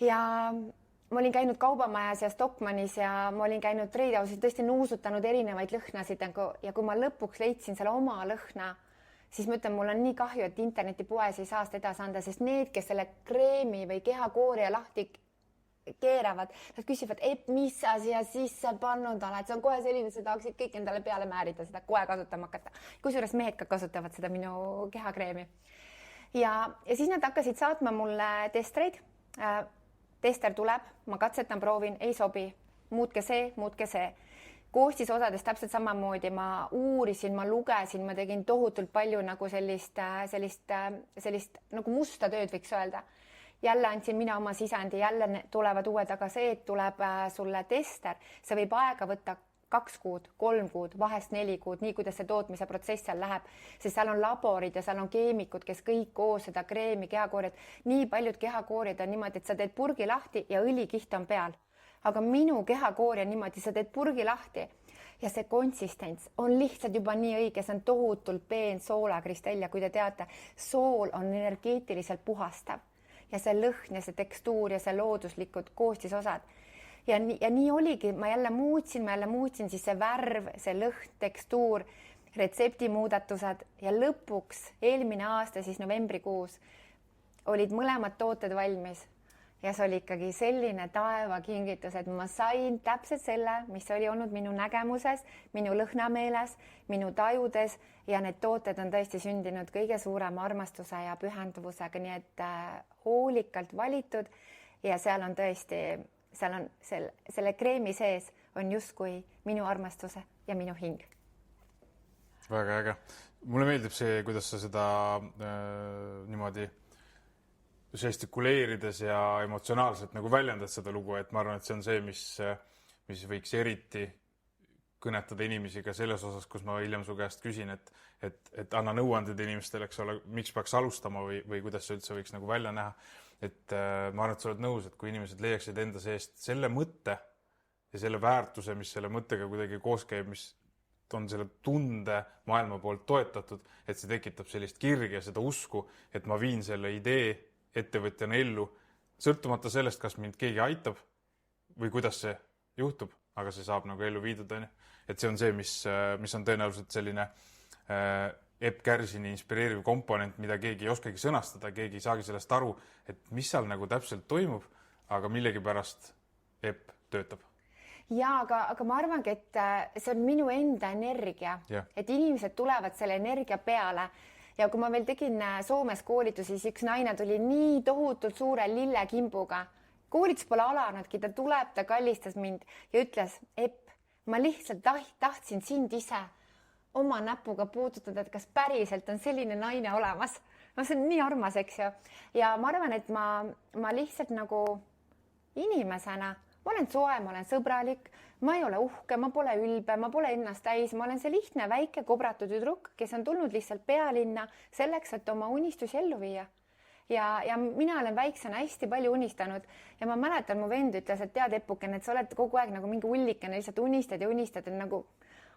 Ja ma olin käinud kaubamajas ja Stockmannis ja ma olin käinud Treidausis, tõesti nuusutanud erinevaid lõhnasid ja kui ma lõpuks leidsin selle oma lõhna, siis ma ütlen, mul on nii kahju, et internetipoes ei saa seda edasi anda, sest need, kes selle kreemi või kehakooria lahti keeravad, nad küsivad, mis sa siia sisse pannud oled, see on kohe selline, sa tahaksid kõik endale peale määrida, seda kohe kasutama hakata. Kusjuures mehed ka kasutavad seda minu kehakreemi. Ja siis nad hakkasid saatma mulle testreid. Tester tuleb, ma katsetan, proovin, ei sobi, muutke see. Koostisosades täpselt samamoodi, ma uurisin, ma lugesin, ma tegin tohutult palju nagu sellist nagu musta tööd, võiks öelda. Jälle andsin mina oma sisendi, jälle tulevad uue taga see, et tuleb sulle tester. See võib aega võtta 2 kuud, 3 kuud, vahest 4 kuud, nii kuidas see tootmise protsess seal läheb. Sest seal on laborid ja seal on keemikud, kes kõik koos seda kreemi, kehakooriat. Nii paljud kehakoorid on niimoodi, et sa teed purgi lahti ja õlikiht on peal. Aga minu kehakoori on niimoodi, sa teed purgi lahti ja see konsistents on lihtsalt juba nii õige, see on tohutult peen soolakristell ja kui te teate, sool on energeetiliselt puhastav ja see lõhn ja see tekstuur ja see looduslikud koostisosad. Ja nii oligi, ma jälle muutsin siis see värv, see lõhn, tekstuur, retseptimuudatused ja lõpuks eelmine aasta siis novembrikuus olid mõlemad tooted valmis. Ja see oli ikkagi selline taevakingitus, et ma sain täpselt selle, mis oli olnud minu nägemuses, minu lõhnameeles, minu tajudes ja need tooted on tõesti sündinud kõige suurema armastuse ja pühenduvusega, nii et hoolikalt valitud ja seal on tõesti, seal on selle kreemi sees on justkui minu armastuse ja minu hing. Väga äge. Mulle meeldib see, kuidas sa seda niimoodi žestikuleerides ja emotsionaalselt nagu väljendad seda lugu, et ma arvan, et see on see, mis võiks eriti kõnetada inimesi ka selles osas, kus ma hiljem su käest küsin, et anna nõuanded inimestele, eks ole, miks peaks alustama või kuidas see üldse võiks nagu välja näha. Et ma arvan, et sa oled nõus, et kui inimesed leiaksid enda seest selle mõtte ja selle väärtuse, mis selle mõttega kuidagi koos käib, mis on selle tunde maailma poolt toetatud, et see tekitab sellist kirge ja seda usku, et ma viin selle idee ettevõtjana ellu, sõltumata sellest, kas mind keegi aitab või kuidas see juhtub, aga see saab nagu ellu viidud, on ju. Et see on see, mis on tõenäoliselt selline Epp Kärsini inspireeriv komponent, mida keegi ei oskagi sõnastada, keegi ei saagi sellest aru, et mis seal nagu täpselt toimub, aga millegipärast Epp töötab. Ja, aga ma arvangi, et see on minu enda energia, et inimesed tulevad selle energia peale. Ja kui ma veel tegin Soomes koolitusi, siis üks naine tuli nii tohutult suure lillekimbuga. Koolitus pole alanudki, ta tuleb, ta kallistas mind ja ütles, Epp, ma lihtsalt tahtsin sind ise oma näpuga puudutada, et kas päriselt on selline naine olemas. No see on nii armas, eks ju. Ja ma arvan, et ma lihtsalt nagu inimesena, ma olen soe, ma olen sõbralik, ma ei ole uhke, ma pole ülbe, ma pole ennast täis, ma olen see lihtne väike kobratud tüdruk, kes on tulnud lihtsalt pealinna selleks, et oma unistusi ellu viia. Ja mina olen väiksena hästi palju unistanud ja ma mäletan, mu vend ütles, et tead, Eppukene, et sa oled kogu aeg nagu mingi ullikene, lihtsalt unistad ja unistad, nagu,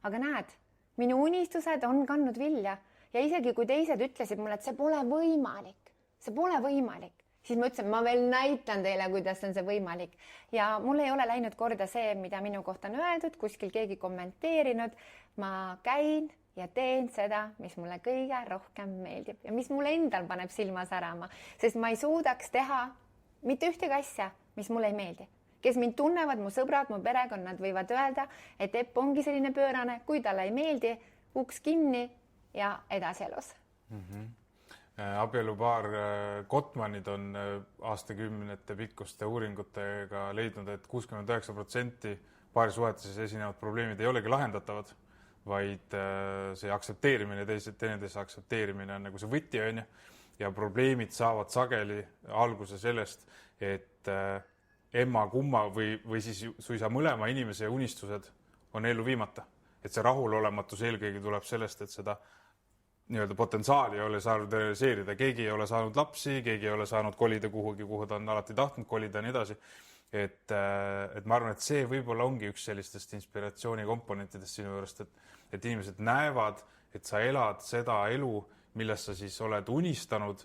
aga näed, minu unistused on kandnud vilja ja isegi kui teised ütlesid mulle, et see pole võimalik, siis ma ütlesin, ma veel näitan teile, kuidas on see võimalik ja mul ei ole läinud korda see, mida minu kohta on öeldud, kuskil keegi kommenteerinud, ma käin ja teen seda, mis mulle kõige rohkem meeldib ja mis mulle endal paneb silma särama, sest ma ei suudaks teha mitte ühtegi asja, mis mulle ei meeldi. Kes mind tunnevad, mu sõbrad, mu perekonnad võivad öelda, et Epp ongi selline pöörane, kui talle ei meeldi, uks kinni ja edasi elus. Abielupaar Gottmanid on aastakümnete pikkuste uuringutega leidnud, et 69% paarisuhetes esinevad probleemid ei olegi lahendatavad, vaid see aktsepteerimine, teineteise aktsepteerimine on nagu see võti, on ju. Ja probleemid saavad sageli alguse sellest, et emma kumma või siis suisa mõlema inimese unistused on ellu viimata. Et see rahulolematus eelkõige tuleb sellest, et seda nii-öelda potentsiaali ei ole saanud realiseerida. Keegi ei ole saanud lapsi, keegi ei ole saanud kolida kuhugi, kuhu ta on alati tahtnud kolida ja nii edasi. Et ma arvan, et see võib-olla ongi üks sellistest inspiratsiooni komponentidest sinu juurest, et inimesed näevad, et sa elad seda elu, millest sa siis oled unistanud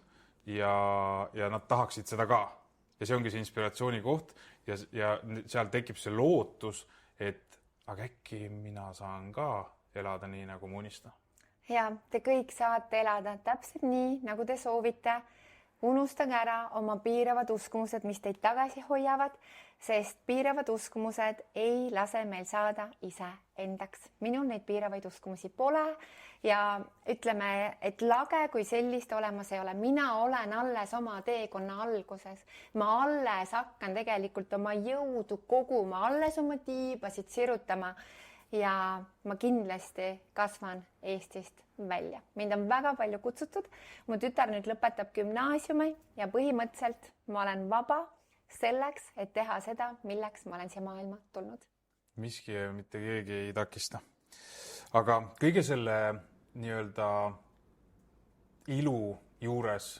ja nad tahaksid seda ka. Ja see ongi see inspiratsiooni koht ja seal tekib see lootus, et aga äkki mina saan ka elada nii, nagu ma unistan. Ja te kõik saate elada täpselt nii, nagu te soovite. Unustage ära oma piiravad uskumused, mis teid tagasi hoiavad, sest piiravad uskumused ei lase meil saada ise endaks. Minul neid piiravaid uskumusi pole ja ütleme, et lage kui sellist olemas ei ole. Mina olen alles oma teekonna alguses. Ma alles hakkan tegelikult oma jõudu koguma, alles oma tiibasid sirutama ja ma kindlasti kasvan Eestist välja. Mind on väga palju kutsutud. Mu tütar nüüd lõpetab gümnaasiumi ja põhimõtteliselt ma olen vaba selleks, et teha seda, milleks ma olen siia maailma tulnud. Miski ja mitte keegi ei takista. Aga kõige selle nii-öelda ilu juures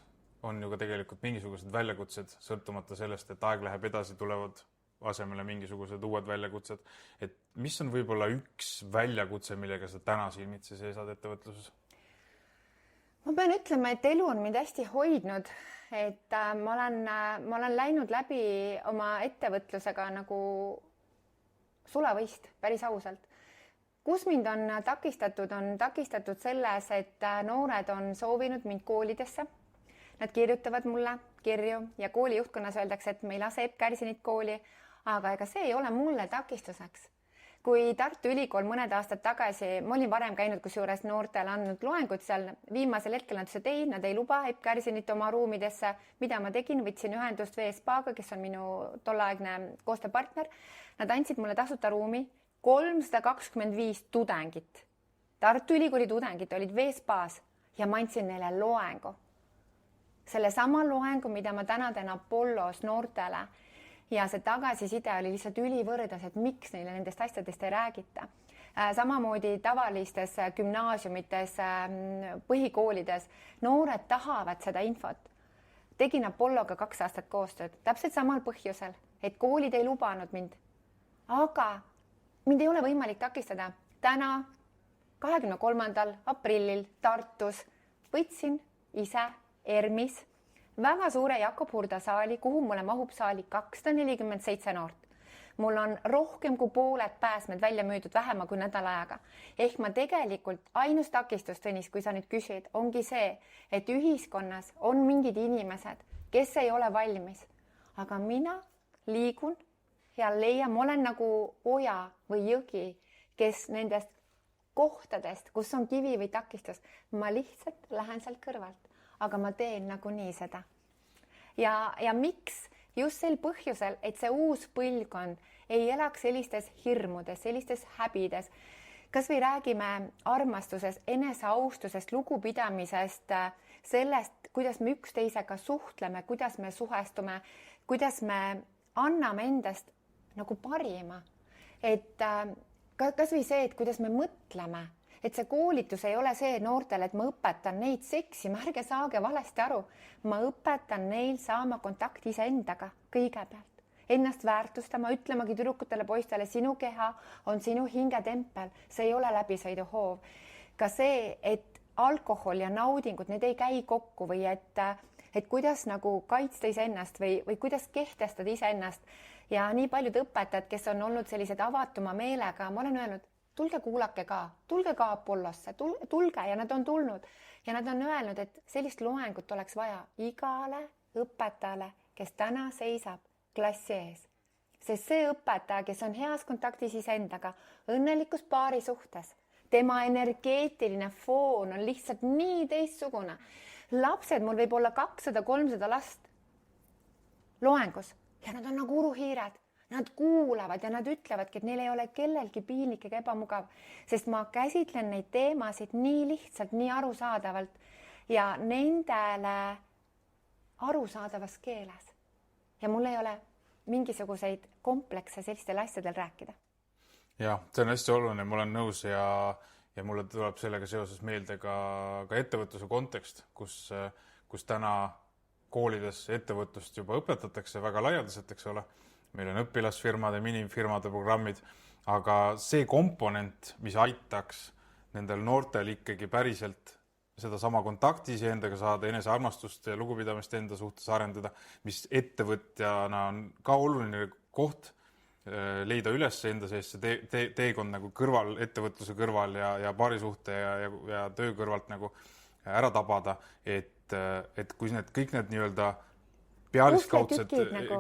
on ju ka tegelikult mingisugused väljakutsed, sõltumata sellest, et aeg läheb edasi, tulevad asemele mingisugused uued väljakutsed. Et mis on võib-olla üks väljakutse, millega sa täna silmitsi seisad ettevõtluses? Ma pean ütlema, et elu on mind hästi hoidnud, et ma olen läinud läbi oma ettevõtlusega nagu sulavõist, päris ausalt. Kus mind on takistatud selles, et noored on soovinud mind koolidesse. Nad kirjutavad mulle kirju ja kooli juhtkonnas öeldakse, et me ei lase Epp Kärsinit kooli, aga ega see ei ole mulle takistuseks. Kui Tartu Ülikool mõned aastad tagasi, ma olin varem käinud kusjuures noortele andnud loengut seal, viimasel hetkel nad ütlesid, nad ei luba Epp Kärsinit oma ruumidesse, mida ma tegin, võtsin ühendust VSPAga, kes on minu tolleaegne koostööpartner. Nad andsid mulle tasuta ruumi, 325 tudengit. Tartu Ülikooli tudengid olid VSPAs ja ma andsin neile loengu. Selle sama loengu, mida ma täna teen Apollos noortele ja see tagasiside oli lihtsalt ülivõrdas, et miks neile nendest asjadest ei räägita. Samamoodi tavalistes gümnaasiumites, põhikoolides noored tahavad seda infot. Tegin Apolloga 2 aastat koostööd, täpselt samal põhjusel, et koolid ei lubanud mind. Aga mind ei ole võimalik takistada. Täna 23. aprillil Tartus võtsin ise ERMis väga suure Jakob Hurda saali, kuhu mulle mahub saali 247 noort. Mul on rohkem kui pooled pääsmed välja müüdud vähema kui nädala ajaga. Ehk ma tegelikult ainus takistus, Tõnis, kui sa nüüd küsid, ongi see, et ühiskonnas on mingid inimesed, kes ei ole valmis. Aga mina liigun ja leian, ma olen nagu oja või jõgi, kes nendest kohtadest, kus on kivi või takistus, ma lihtsalt lähen sealt kõrvalt. Aga ma teen nagunii seda. Ja miks? Just sel põhjusel, et see uus põlvkond ei elaks sellistes hirmudes, sellistes häbides. Kas või räägime armastusest, eneseaustusest, lugupidamisest, sellest, kuidas me üksteisega suhtleme, kuidas me suhestume, kuidas me anname endast nagu parima. Et kas või see, et kuidas me mõtleme. Et see koolitus ei ole see noortele, et ma õpetan neid seksima, ärge saage valesti aru. Ma õpetan neil saama kontakti iseendaga kõigepealt. Ennast väärtustama, ütlemagi tüdrukutele poistele, sinu keha on sinu hingetempel, see ei ole läbisõiduhoov. Ka see, et alkohol ja naudingud, need ei käi kokku või et kuidas nagu kaitsta iseennast või kuidas kehtestada iseennast. Ja nii paljud õpetajad, kes on olnud sellised avatuma meelega, ma olen öelnud, tulge kuulake ka Apollosse, tulge ja nad on tulnud ja nad on öelnud, et sellist loengut oleks vaja igale õpetajale, kes täna seisab klassi ees. Sest see õpetaja, kes on heas kontaktis iseendaga, õnnelikus paari suhtes, tema energeetiline foon on lihtsalt nii teistsugune. Lapsed, mul võib olla 200-300 last loengus ja nad on nagu uruhiired. Nad kuulavad ja nad ütlevadki, et neil ei ole kellelgi piinlik ega ebamugav, sest ma käsitlen neid teemasid nii lihtsalt, nii arusaadavalt ja nendele arusaadavas keeles. Ja mul ei ole mingisuguseid komplekse sellistel asjadel rääkida. Ja, see on hästi oluline, ma olen nõus ja mulle tuleb sellega seoses meelde ka ettevõtluse kontekst, kus täna koolides ettevõtlust juba õpetatakse väga laialdaselt, eks ole. Meil on õpilasfirmade, minifirmade programmid, aga see komponent, mis aitaks nendel noortel ikkagi päriselt seda sama kontakti iseendaga saada, enesearmastust ja lugupidamist enda suhtes arendada, mis ettevõtjana on ka oluline koht leida üles enda sees see teekond nagu kõrval, ettevõtluse kõrval ja paarisuhte ja töö kõrvalt nagu ära tabada, et kui kõik need nii-öelda pealiskaudsed,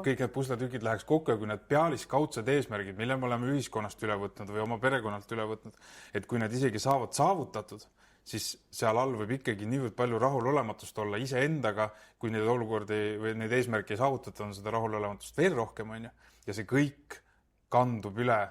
kõik need pusletükid läheks kokku ja kui need pealiskaudsed eesmärgid, mille me oleme ühiskonnast üle võtnud või oma perekonnalt üle võtnud, et kui need isegi saavad saavutatud, siis seal all võib ikkagi niivõrd palju rahulolematust olla iseendaga, kui neid olukordi või neid eesmärke ei saavutata, on seda rahulolematust veel rohkem, on ju. Ja see kõik kandub üle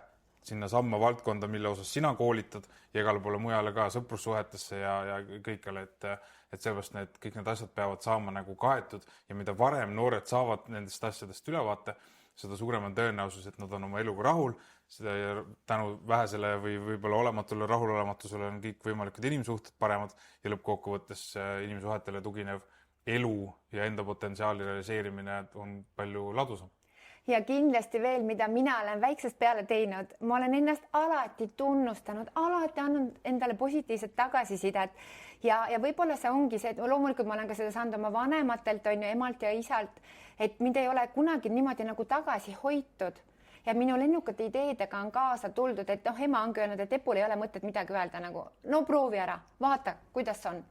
sinna samma valdkonda, mille osas sina koolitad ja igale poole mujale ka sõprussuhetesse ja kõikjale, et sellepärast kõik need asjad peavad saama nagu kaetud ja mida varem noored saavad nendest asjadest ülevaate, seda suurem on tõenäosus, et nad on oma eluga rahul, seda tänu vähesele või võib-olla olematule rahulolematusele on kõik võimalikud inimsuhted paremad ja lõppkokkuvõttes inimsuhetele tuginev elu ja enda potentsiaali realiseerimine on palju ladusam. Ja kindlasti veel, mida mina olen väiksest peale teinud, ma olen ennast alati tunnustanud, alati andnud endale positiivset tagasisidet ja võib-olla see ongi see, et loomulikult ma olen ka seda saanud oma vanematelt, on ju, emalt ja isalt, et mind ei ole kunagi niimoodi nagu tagasi hoitud ja minu lennukate ideedega on kaasa tuldud, et ema ongi öelnud, et Epul ei ole mõtet midagi öelda nagu, no proovi ära, vaata, kuidas on.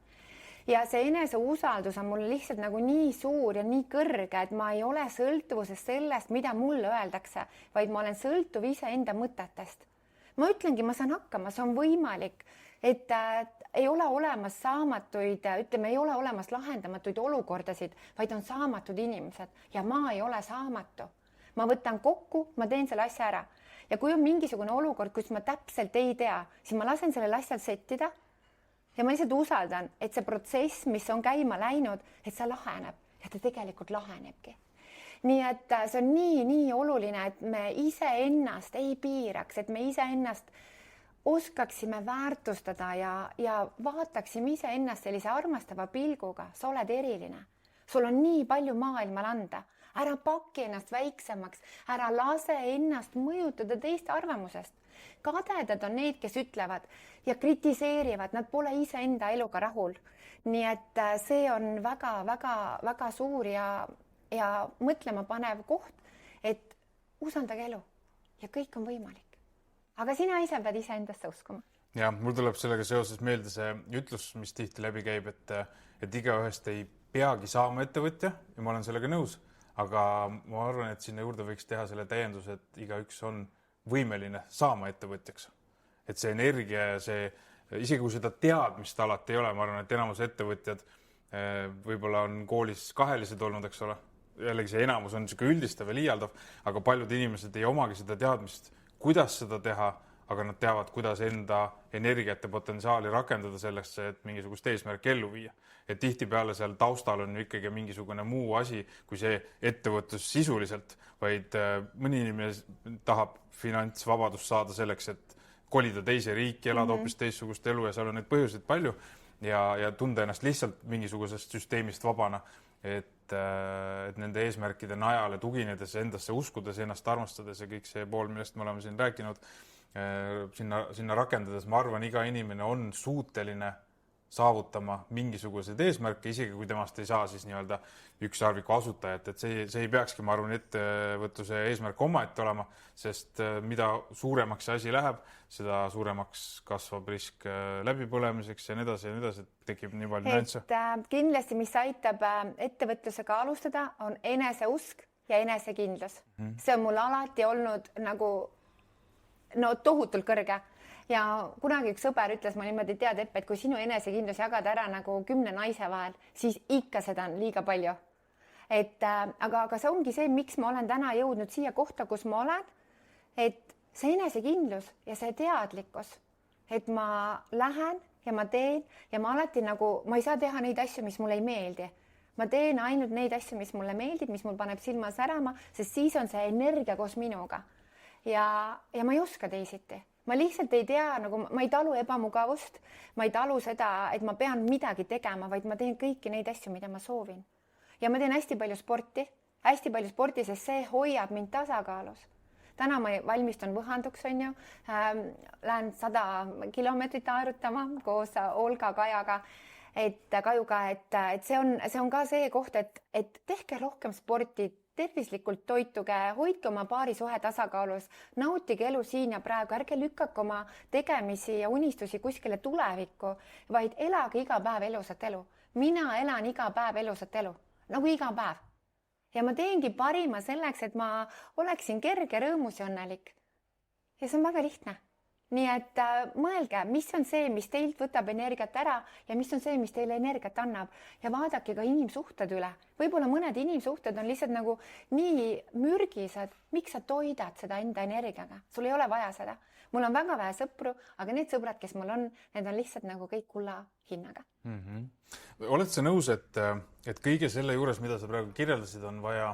Ja see eneseusaldus on mul lihtsalt nagu nii suur ja nii kõrge, et ma ei ole sõltuvuses sellest, mida mulle öeldakse, vaid ma olen sõltuv iseenda mõtetest. Ma ütlengi, ma saan hakkama, see on võimalik, et ei ole olemas saamatuid, ütleme, ei ole olemas lahendamatuid olukordasid, vaid on saamatud inimesed ja ma ei ole saamatu. Ma võtan kokku, ma teen selle asja ära ja kui on mingisugune olukord, kus ma täpselt ei tea, siis ma lasen sellel asjal settida. Ja ma lihtsalt usaldan, et see protsess, mis on käima läinud, et see laheneb ja ta tegelikult lahenebki. Nii et see on nii oluline, et me iseennast ei piiraks, et me iseennast oskaksime väärtustada ja vaataksime iseennast sellise armastava pilguga, sa oled eriline, sul on nii palju maailmal anda, ära paki ennast väiksemaks, ära lase ennast mõjutada teiste arvamusest. Kadedad on need, kes ütlevad ja kritiseerivad, nad pole iseenda eluga rahul. Nii et see on väga suur ja mõtlema panev koht, et usaldage elu ja kõik on võimalik. Aga sina ise pead iseendasse uskuma. Ja mul tuleb sellega seoses meelde see ütlus, mis tihti läbi käib, et igaühest ei peagi saama ettevõtja ja ma olen sellega nõus, aga ma arvan, et sinna juurde võiks teha selle täienduse, et igaüks on võimeline saama ettevõtjaks. Et see energia ja see, isegi kui seda teadmist alati ei ole, ma arvan, et enamus ettevõtjad võib-olla on koolis kahelised olnud, eks ole. Jällegi see enamus on niisugune üldistav ja liialdav, aga paljud inimesed ei omagi seda teadmist, kuidas seda teha, aga nad teavad, kuidas enda energiat ja potentsiaali rakendada sellesse, et mingisugust eesmärki ellu viia. Et tihtipeale seal taustal on ikkagi mingisugune muu asi, kui see ettevõtlus sisuliselt, vaid mõni inimene tahab finantsvabadust saada selleks, et kolida teise riiki, elada hoopis teistsugust elu ja seal on neid põhjuseid palju ja tunda ennast lihtsalt mingisugusest süsteemist vabana, et nende eesmärkide najale tuginedes, endasse uskudes, ennast armastades ja kõik see pool, millest me oleme siin rääkinud, sinna rakendades, ma arvan, iga inimene on suuteline saavutama mingisuguseid eesmärke, isegi kui temast ei saa siis nii-öelda ükssarviku asutajat, et see ei peakski, ma arvan, ettevõtluse eesmärk omaette olema, sest mida suuremaks see asi läheb, seda suuremaks kasvab risk läbipõlemiseks ja nii edasi, tekib nii palju nüansse. Kindlasti, mis aitab ettevõtlusega alustada, on eneseusk ja enesekindlus. See on mul alati olnud nagu tohutult kõrge. Ja kunagi üks sõber ütles, ma niimoodi tead, et kui sinu enesekindlus jagada ära nagu 10 naise vahel, siis ikka seda on liiga palju. Aga see ongi see, miks ma olen täna jõudnud siia kohta, kus ma olen, et see enesekindlus ja see teadlikkus, et ma lähen ja ma teen ja ma alati nagu, ma ei saa teha neid asju, mis mulle ei meeldi. Ma teen ainult neid asju, mis mulle meeldib, mis mul paneb silma särama, sest siis on see energia koos minuga. Ja ma ei oska teisiti. Ma lihtsalt ei tea, nagu ma ei talu ebamugavust, ma ei talu seda, et ma pean midagi tegema, vaid ma teen kõiki neid asju, mida ma soovin. Ja ma teen hästi palju sporti, sest see hoiab mind tasakaalus. Täna ma valmistun võhanduks, on ju, lähen 100 kilomeetrit aerutama koos Olga Kajaga, Kajuga, et see on ka see koht, et tehke rohkem sporti, tervislikult toituge, hoidke oma paarisuhe tasakaalus, nautige elu siin ja praegu, ärge lükkake oma tegemisi ja unistusi kuskile tulevikku, vaid elage iga päev elusat elu. Mina elan iga päev elusat elu, nagu iga päev. Ja ma teengi parima selleks, et ma oleksin kerge, rõõmus ja õnnelik. Ja see on väga lihtne. Nii et mõelge, mis on see, mis teilt võtab energiat ära ja mis on see, mis teile energiat annab ja vaadake ka inimsuhted üle. Võib-olla mõned inimsuhted on lihtsalt nagu nii mürgised, miks sa toidad seda enda energiaga? Sul ei ole vaja seda. Mul on väga vähe sõpru, aga need sõbrad, kes mul on, need on lihtsalt nagu kõik kulla hinnaga. Oled sa nõus, et kõige selle juures, mida sa praegu kirjeldasid, on vaja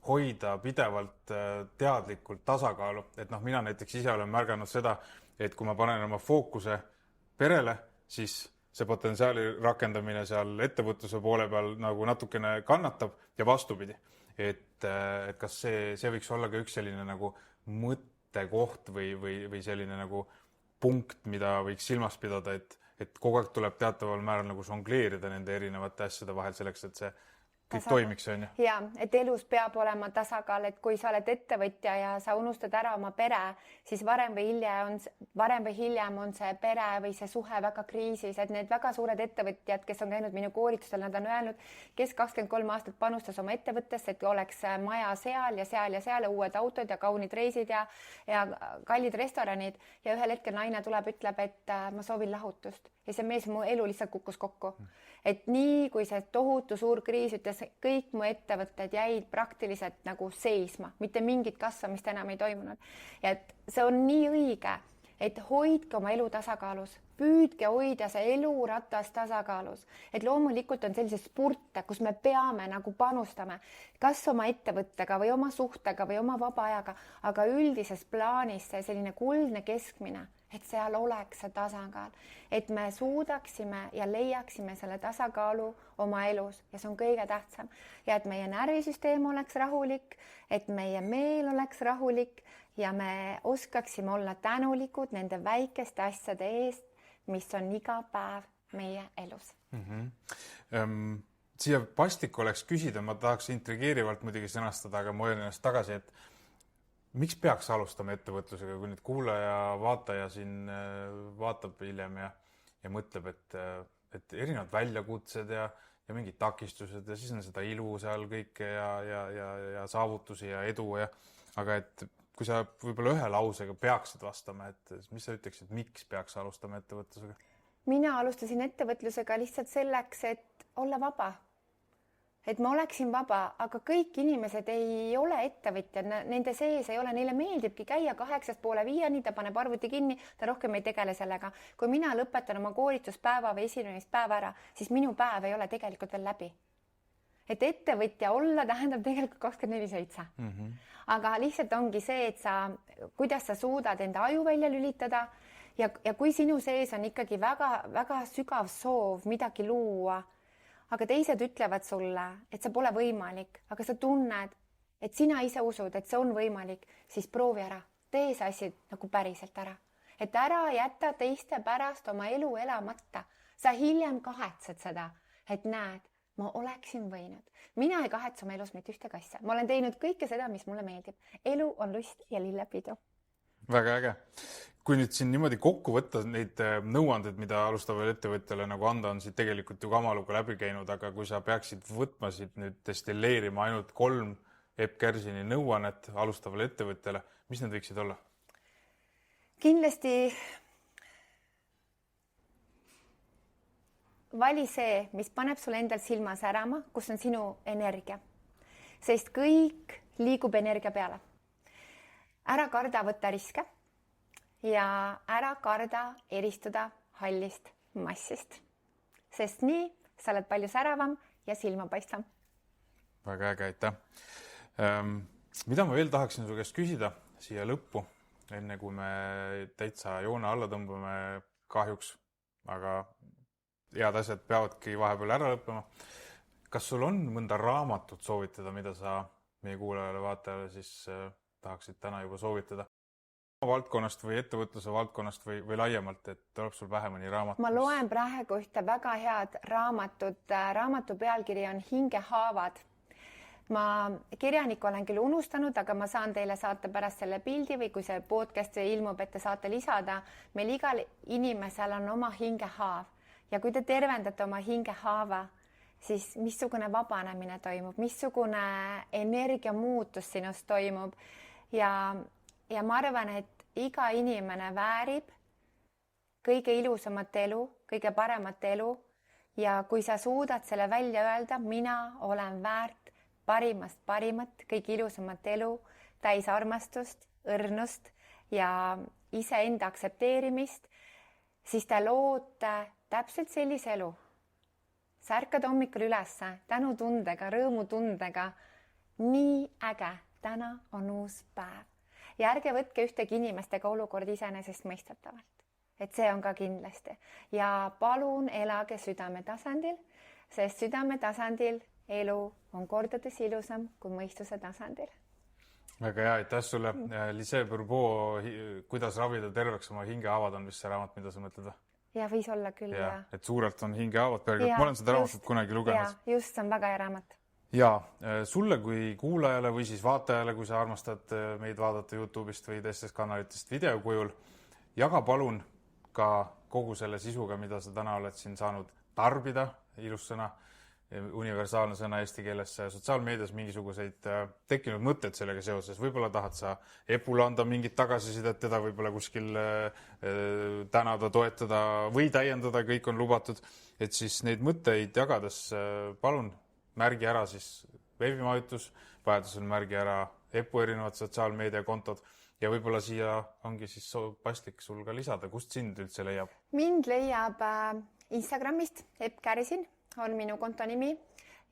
hoida pidevalt teadlikult tasakaalu? Et mina näiteks ise olen märganud seda, et kui ma panen oma fookuse perele, siis see potentsiaali rakendamine seal ettevõtluse poole peal nagu natukene kannatab ja vastupidi. Et kas see võiks olla ka üks selline nagu mõttekoht või selline nagu punkt, mida võiks silmas pidada, et kogu aeg tuleb teataval määral nagu žongleerida nende erinevate asjade vahel selleks, et see kõik toimiks, on ju? Ja, et elus peab olema tasakaal, et kui sa oled ettevõtja ja sa unustad ära oma pere, siis varem või hiljem on see pere või see suhe väga kriisis, et need väga suured ettevõtjad, kes on käinud minu koolitustel, nad on öelnud, kes 23 aastat panustas oma ettevõttesse, et oleks maja seal ja seal ja seal, uued autod ja kaunid reisid ja kallid restoranid ja ühel hetkel naine tuleb, ütleb, et ma soovin lahutust ja see mees mu elu lihtsalt kukkus kokku. Et nii kui see tohutu suur kriis ütles, kõik mu ettevõtted jäid praktiliselt nagu seisma, mitte mingit kasvamist enam ei toimunud. Ja et see on nii õige, et hoidke oma elu tasakaalus, püüdke hoida see eluratas tasakaalus. Et loomulikult on sellised spurte, kus me peame nagu panustame, kas oma ettevõttega või oma suhtega või oma vaba ajaga, aga üldises plaanis see selline kuldne keskmine, et seal oleks see tasakaal, et me suudaksime ja leiaksime selle tasakaalu oma elus ja see on kõige tähtsam ja et meie närvisüsteem oleks rahulik, et meie meel oleks rahulik ja me oskaksime olla tänulikud nende väikeste asjade eest, mis on iga päev meie elus. Siia paslik oleks küsida, ma tahaks intrigeerivalt muidugi sõnastada, aga ma hoian ennast tagasi, et miks peaks alustama ettevõtlusega, kui nüüd kuulaja, vaataja siin vaatab hiljem ja mõtleb, et erinevad väljakutsed ja mingid takistused ja siis on seda ilu seal kõike ja saavutusi ja edu aga et kui sa võib-olla ühe lausega peaksid vastama, et mis sa ütleksid, miks peaks alustama ettevõtlusega? Mina alustasin ettevõtlusega lihtsalt selleks, et olla vaba. Et ma oleksin vaba, aga kõik inimesed ei ole ettevõtjad, nende sees ei ole, neile meeldibki käia 8:30, ta paneb arvuti kinni, ta rohkem ei tegele sellega. Kui mina lõpetan oma koolituspäeva või esinemispäeva ära, siis minu päev ei ole tegelikult veel läbi. Et ettevõtja olla tähendab tegelikult 24/7. Aga lihtsalt ongi see, et kuidas sa suudad enda aju välja lülitada ja kui sinu sees on ikkagi väga sügav soov midagi luua, aga teised ütlevad sulle, et see pole võimalik, aga sa tunned, et sina ise usud, et see on võimalik, siis proovi ära, tee see asi nagu päriselt ära. Et ära jäta teiste pärast oma elu elamata. Sa hiljem kahetsed seda, et näed, ma oleksin võinud. Mina ei kahetse oma elus mitte ühtegi asja. Ma olen teinud kõike seda, mis mulle meeldib. Elu on lust ja lillepidu. Väga äge. Kui nüüd siin niimoodi kokku võtta neid nõuanded, mida alustavale ettevõtjale nagu anda, on siit tegelikult ju kamaluga läbi käinud, aga kui sa peaksid võtma siit nüüd destilleerima ainult 3 Epp Kärsini nõuannet alustavale ettevõtjale, mis need võiksid olla? Kindlasti vali see, mis paneb sul endal silma särama, kus on sinu energia. Sest kõik liigub energia peale. Ära karda võtta riske ja ära karda eristuda hallist massist. Sest nii sa oled palju säravam ja silmapaistvam. Väga äge, aitäh. Mida ma veel tahaksin su käest küsida siia lõppu, enne kui me täitsa joone alla tõmbame kahjuks, aga head asjad peavadki vahepeal ära lõppema. Kas sul on mõnda raamatut soovitada, mida sa meie kuulajale vaatajale siis tahaksid täna juba soovitada? Valdkonnast või ettevõtluse valdkonnast või laiemalt, et tuleb sul pähe mõni raamat? Ma loen praegu ühte väga head raamatut. Raamatu pealkiri on Hingehaavad. Ma kirjaniku olen küll unustanud, aga ma saan teile saata pärast selle pildi või kui see podcast ilmub, et te saate lisada. Meil igal inimesel on oma hingehaav ja kui te tervendate oma hingehaava, siis missugune vabanemine toimub, missugune energiamuutus sinust toimub ja ma arvan, et iga inimene väärib kõige ilusamat elu, kõige paremat elu ja kui sa suudad selle välja öelda, mina olen väärt parimast parimat, kõige ilusamat elu, täis armastust, õrnust ja iseenda aktsepteerimist, siis te loote täpselt sellise elu. Sa ärkad hommikul ülesse tänutundega, rõõmutundega. Nii äge, täna on uus päev. Ja ärge võtke ühtegi inimestega olukord iseenesestmõistetavalt. Et see on ka kindlasti. Ja palun elage südame tasandil, sest südame tasandil elu on kordades ilusam kui mõistuse tasandil. Väga hea, aitäh sulle. Lise Bourbeau, kuidas ravida terveks oma hingehaavad on vist see raamat, mida sa mõtled? Ja võis olla küll. Ja, et suurelt on hingehaavad peale. Ma olen seda raamatut kunagi lugenud. Ja, just, see on väga hea raamat. Ja sulle kui kuulajale või siis vaatajale, kui sa armastad meid vaadata YouTube'ist või teistest kanalitest videokujul, jaga palun ka kogu selle sisuga, mida sa täna oled siin saanud tarbida, ilus sõna, universaalne sõna eesti keeles, sotsiaalmeedias mingisuguseid tekkinud mõtted sellega seoses. Võib-olla tahad sa Epule anda mingit tagasisidet, teda võib-olla kuskil tänada, toetada või täiendada, kõik on lubatud. Et siis neid mõtteid jagades palun märgi ära siis veebimajutus, vajadusel märgi ära Epu erinevad sotsiaalmeediakontod ja võib-olla siia ongi siis paslik sul ka lisada. Kust sind üldse leiab? Mind leiab Instagramist, Epp Kärsin on minu konto nimi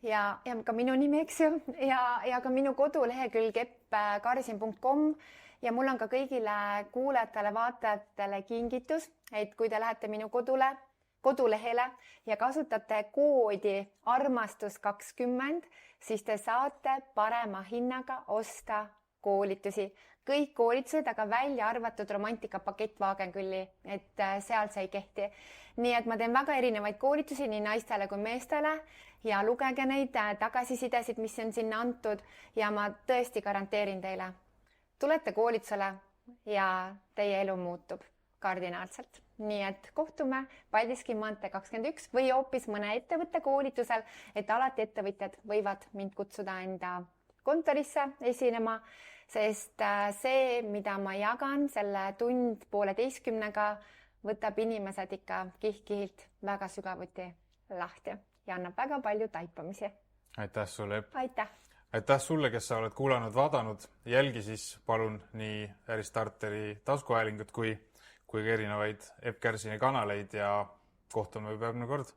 ja ka minu nimi, eks ju, ja ka minu kodulehekülg eppkarsin.com ja mul on ka kõigile kuulajatele, vaatajatele kingitus, et kui te lähete minu kodulehele ja kasutate koodi armastus20, siis te saate parema hinnaga osta koolitusi. Kõik koolitused, aga välja arvatud romantikapakett Wagenkulli, et seal see ei kehti. Nii et ma teen väga erinevaid koolitusi nii naistele kui meestele ja lugege neid tagasisidesid, mis on sinna antud ja ma tõesti garanteerin teile. Tulete koolitusele ja teie elu muutub kardinaalselt. Nii et kohtume Paldiski maantee 21 või hoopis mõne ettevõtte koolitusel, et alati ettevõtjad võivad mind kutsuda enda kontorisse esinema, sest see, mida ma jagan selle tund 1,5 võtab inimesed ikka kiht-kihilt väga sügavuti lahti ja annab väga palju taipamisi. Aitäh sulle, Epp! Aitäh! Aitäh sulle, kes sa oled kuulanud, vaadanud. Jälgi siis palun nii Äristarteri taskuhäälingut kui ka erinevaid Epp Kärsini kanaleid ja kohtume juba järgmine kord.